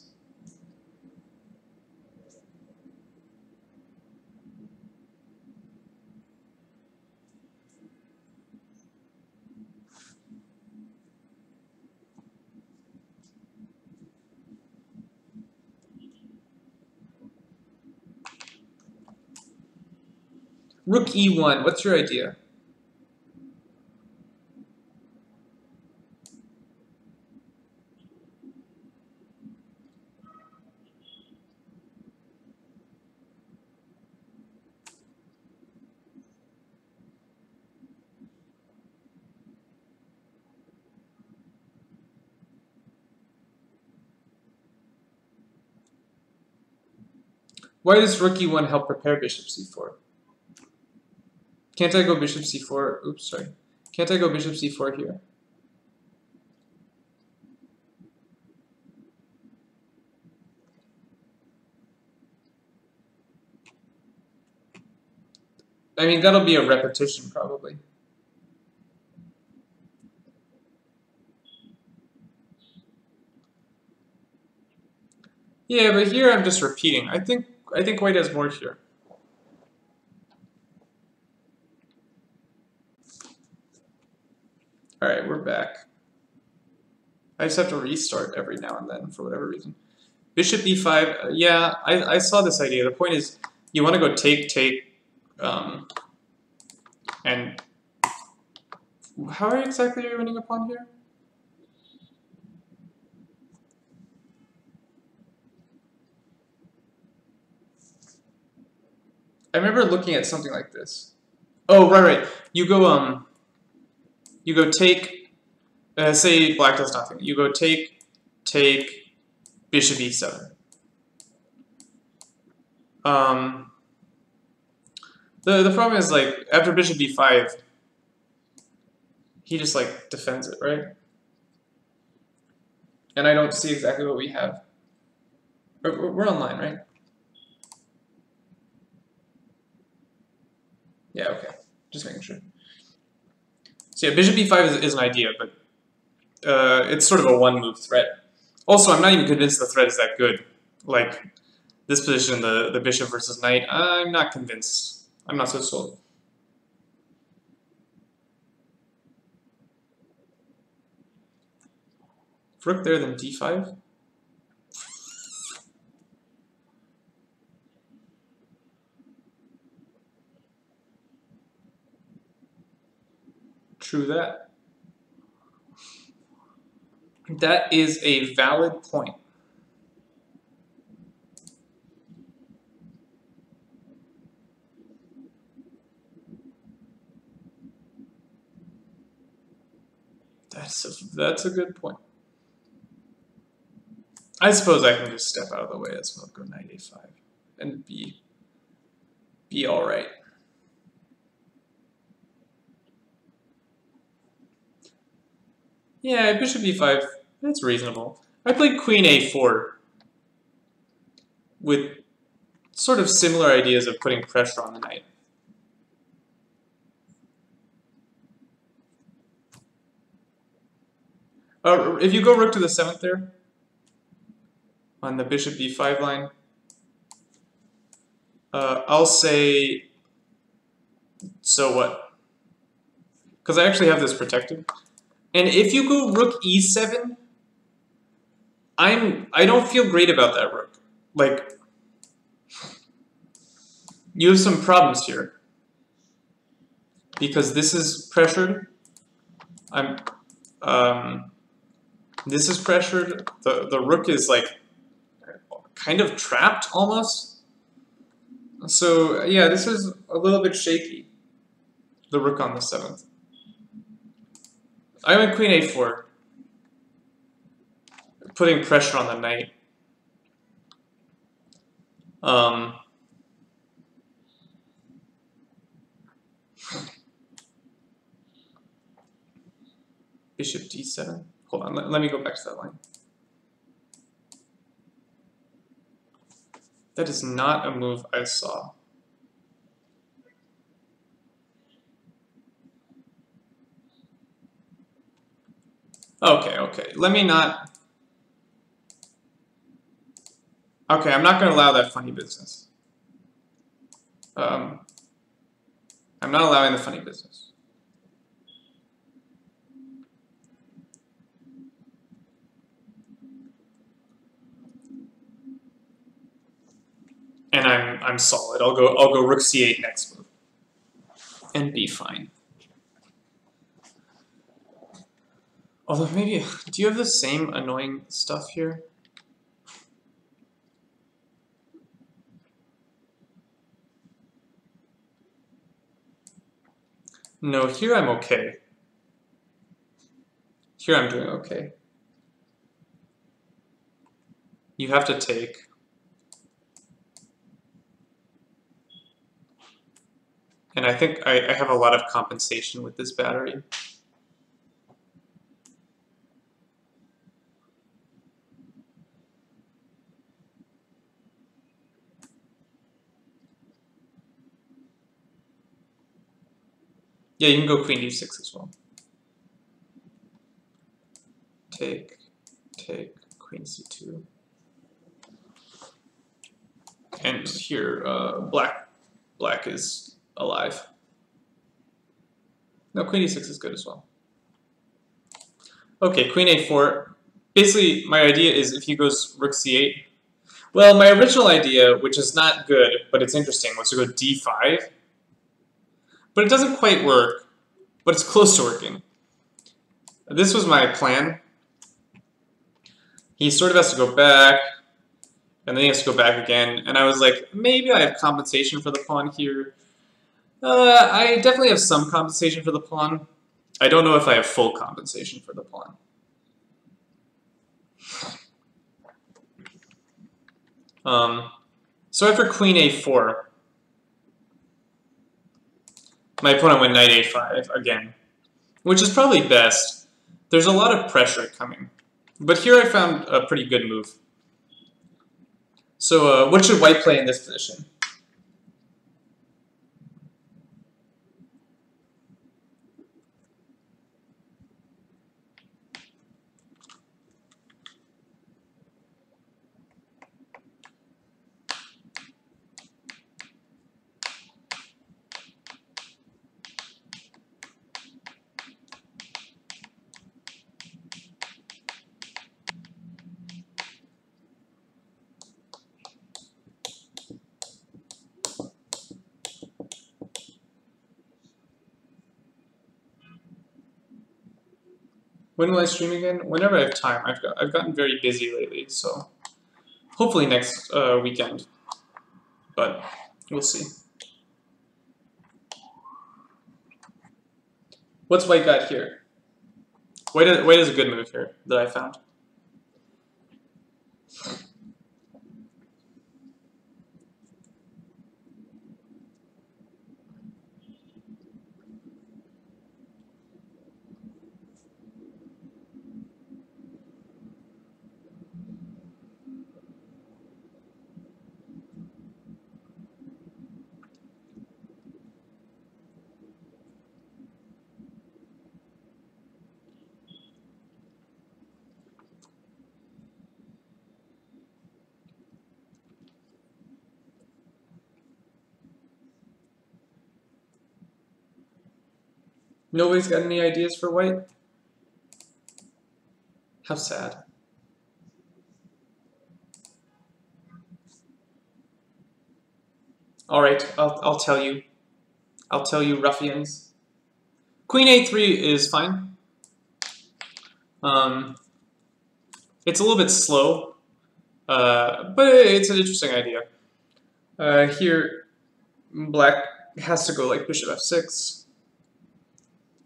[SPEAKER 1] Rook e1, what's your idea? Why does rook e1 help prepare bishop c4? Can't I go bishop c4? Oops, sorry. Can't I go bishop c4 here? I mean, that'll be a repetition, probably. Yeah, but here I'm just repeating. I think white has more here. Alright, we're back. I just have to restart every now and then for whatever reason. Bishop e5, yeah, I saw this idea. The point is, you want to go take, and how exactly are you winning a pawn here? I remember looking at something like this. Oh, right. You go take, say black does nothing. You go take, bishop e7. The problem is, like, after bishop e5, he just, like, defends it, right? And I don't see exactly what we have. We're online, right? Yeah, okay. Just making sure. So yeah, bishop e5 is an idea, but it's sort of a one-move threat. Also, I'm not even convinced the threat is that good. Like, this position, the bishop versus knight, I'm not convinced. I'm not so sold. Rook there, then d5. True that. That is a valid point. That's a good point. I suppose I can just step out of the way as well, go knight a5, and be all right. Yeah, bishop e5, that's reasonable. I played queen a4 with sort of similar ideas of putting pressure on the knight. If you go rook to the 7th there, on the bishop b5 line, I'll say, so what? Because I actually have this protected. And if you go rook e7, I don't feel great about that rook. Like, you have some problems here. Because this is pressured. This is pressured. The rook is like kind of trapped almost. So yeah, this is a little bit shaky. The rook on the 7th. I went queen a4, putting pressure on the knight. Bishop d7. Hold on, let me go back to that line. That is not a move I saw. Okay, let me not... Okay, I'm not going to allow that funny business. I'm not allowing the funny business. And I'm solid. I'll go rook c8 next move. And be fine. Although maybe, do you have the same annoying stuff here? No, here I'm okay. Here I'm doing okay. You have to take. And I think I have a lot of compensation with this battery. Yeah, you can go queen d6 as well. Take, queen c2. And here, black is alive. No, queen d6 is good as well. Okay, queen a4. Basically, my idea is if he goes rook c8. Well, my original idea, which is not good, but it's interesting, was to go d5. But it doesn't quite work, but it's close to working. This was my plan. He sort of has to go back, and then he has to go back again. And I was like, maybe I have compensation for the pawn here. I definitely have some compensation for the pawn. I don't know if I have full compensation for the pawn. So after queen a4, my opponent went knight a5 again, which is probably best. There's a lot of pressure coming. But here I found a pretty good move. So what should white play in this position? When will I stream again? Whenever I have time. I've gotten very busy lately, so hopefully next weekend. But we'll see. What's white got here? White is a good move here that I found. Nobody's got any ideas for white? How sad. All right, I'll tell you. I'll tell you, ruffians. Queen a3 is fine. It's a little bit slow, but it's an interesting idea. Here, black has to go like bishop f6,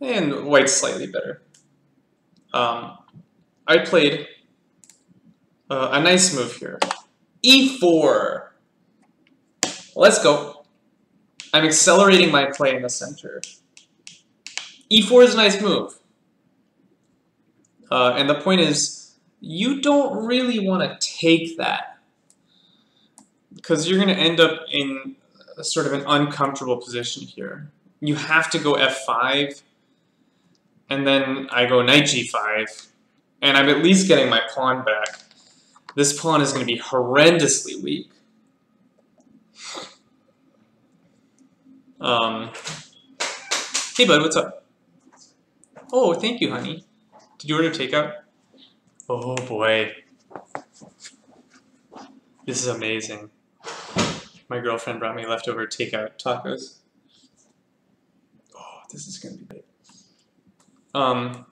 [SPEAKER 1] and white's slightly better. I played a nice move here. e4. Let's go. I'm accelerating my play in the center. e4 is a nice move. And the point is, you don't really want to take that, because you're going to end up in a sort of an uncomfortable position here. You have to go f5, and then I go knight g5, and I'm at least getting my pawn back. This pawn is going to be horrendously weak. Hey bud, what's up? Oh, thank you, honey. Did you order takeout? Oh boy. This is amazing. My girlfriend brought me leftover takeout tacos. Oh, this is gonna be great. And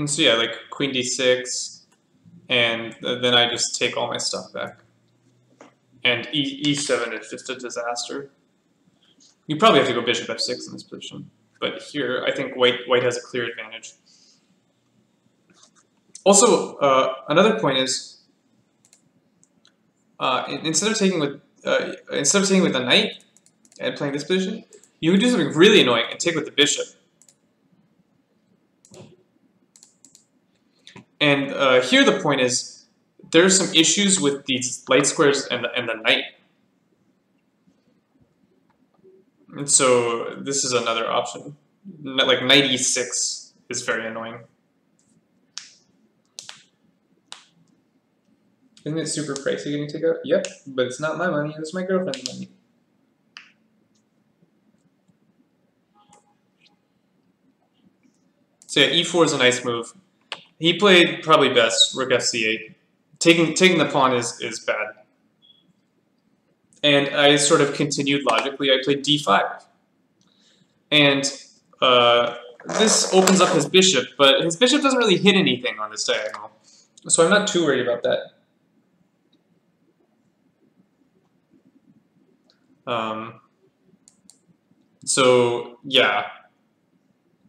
[SPEAKER 1] so yeah, like queen d6, and then I just take all my stuff back. And e7 is just a disaster. You probably have to go bishop f6 in this position, but here I think white has a clear advantage. Also, another point is instead of taking with the knight and playing this position, you would do something really annoying and take with the bishop. And here the point is there are some issues with these light squares and the knight. And so this is another option. Like knight e6 is very annoying. Isn't it super pricey getting takeout? Yep, but it's not my money, it's my girlfriend's money. So yeah, e4 is a nice move. He played probably best, rook fc8. Taking the pawn is bad. And I sort of continued logically. I played d5. And this opens up his bishop, but his bishop doesn't really hit anything on this diagonal. So I'm not too worried about that. So yeah,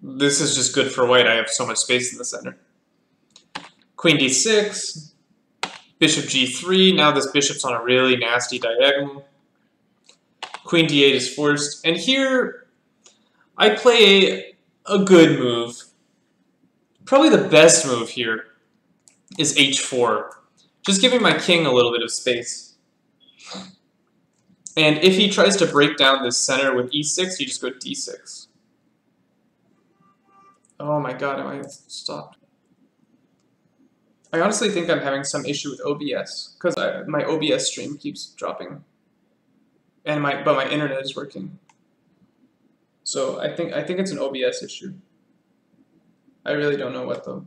[SPEAKER 1] this is just good for white. I have so much space in the center. Queen d6, bishop g3. Now this bishop's on a really nasty diagonal. Queen d8 is forced. And here I play a good move. Probably the best move here is h4. Just giving my king a little bit of space. And if he tries to break down this center with e6, you just go d6. Oh my god, am I stopped? I honestly think I'm having some issue with OBS, because my OBS stream keeps dropping. And but my internet is working. So I think it's an OBS issue. I really don't know what though.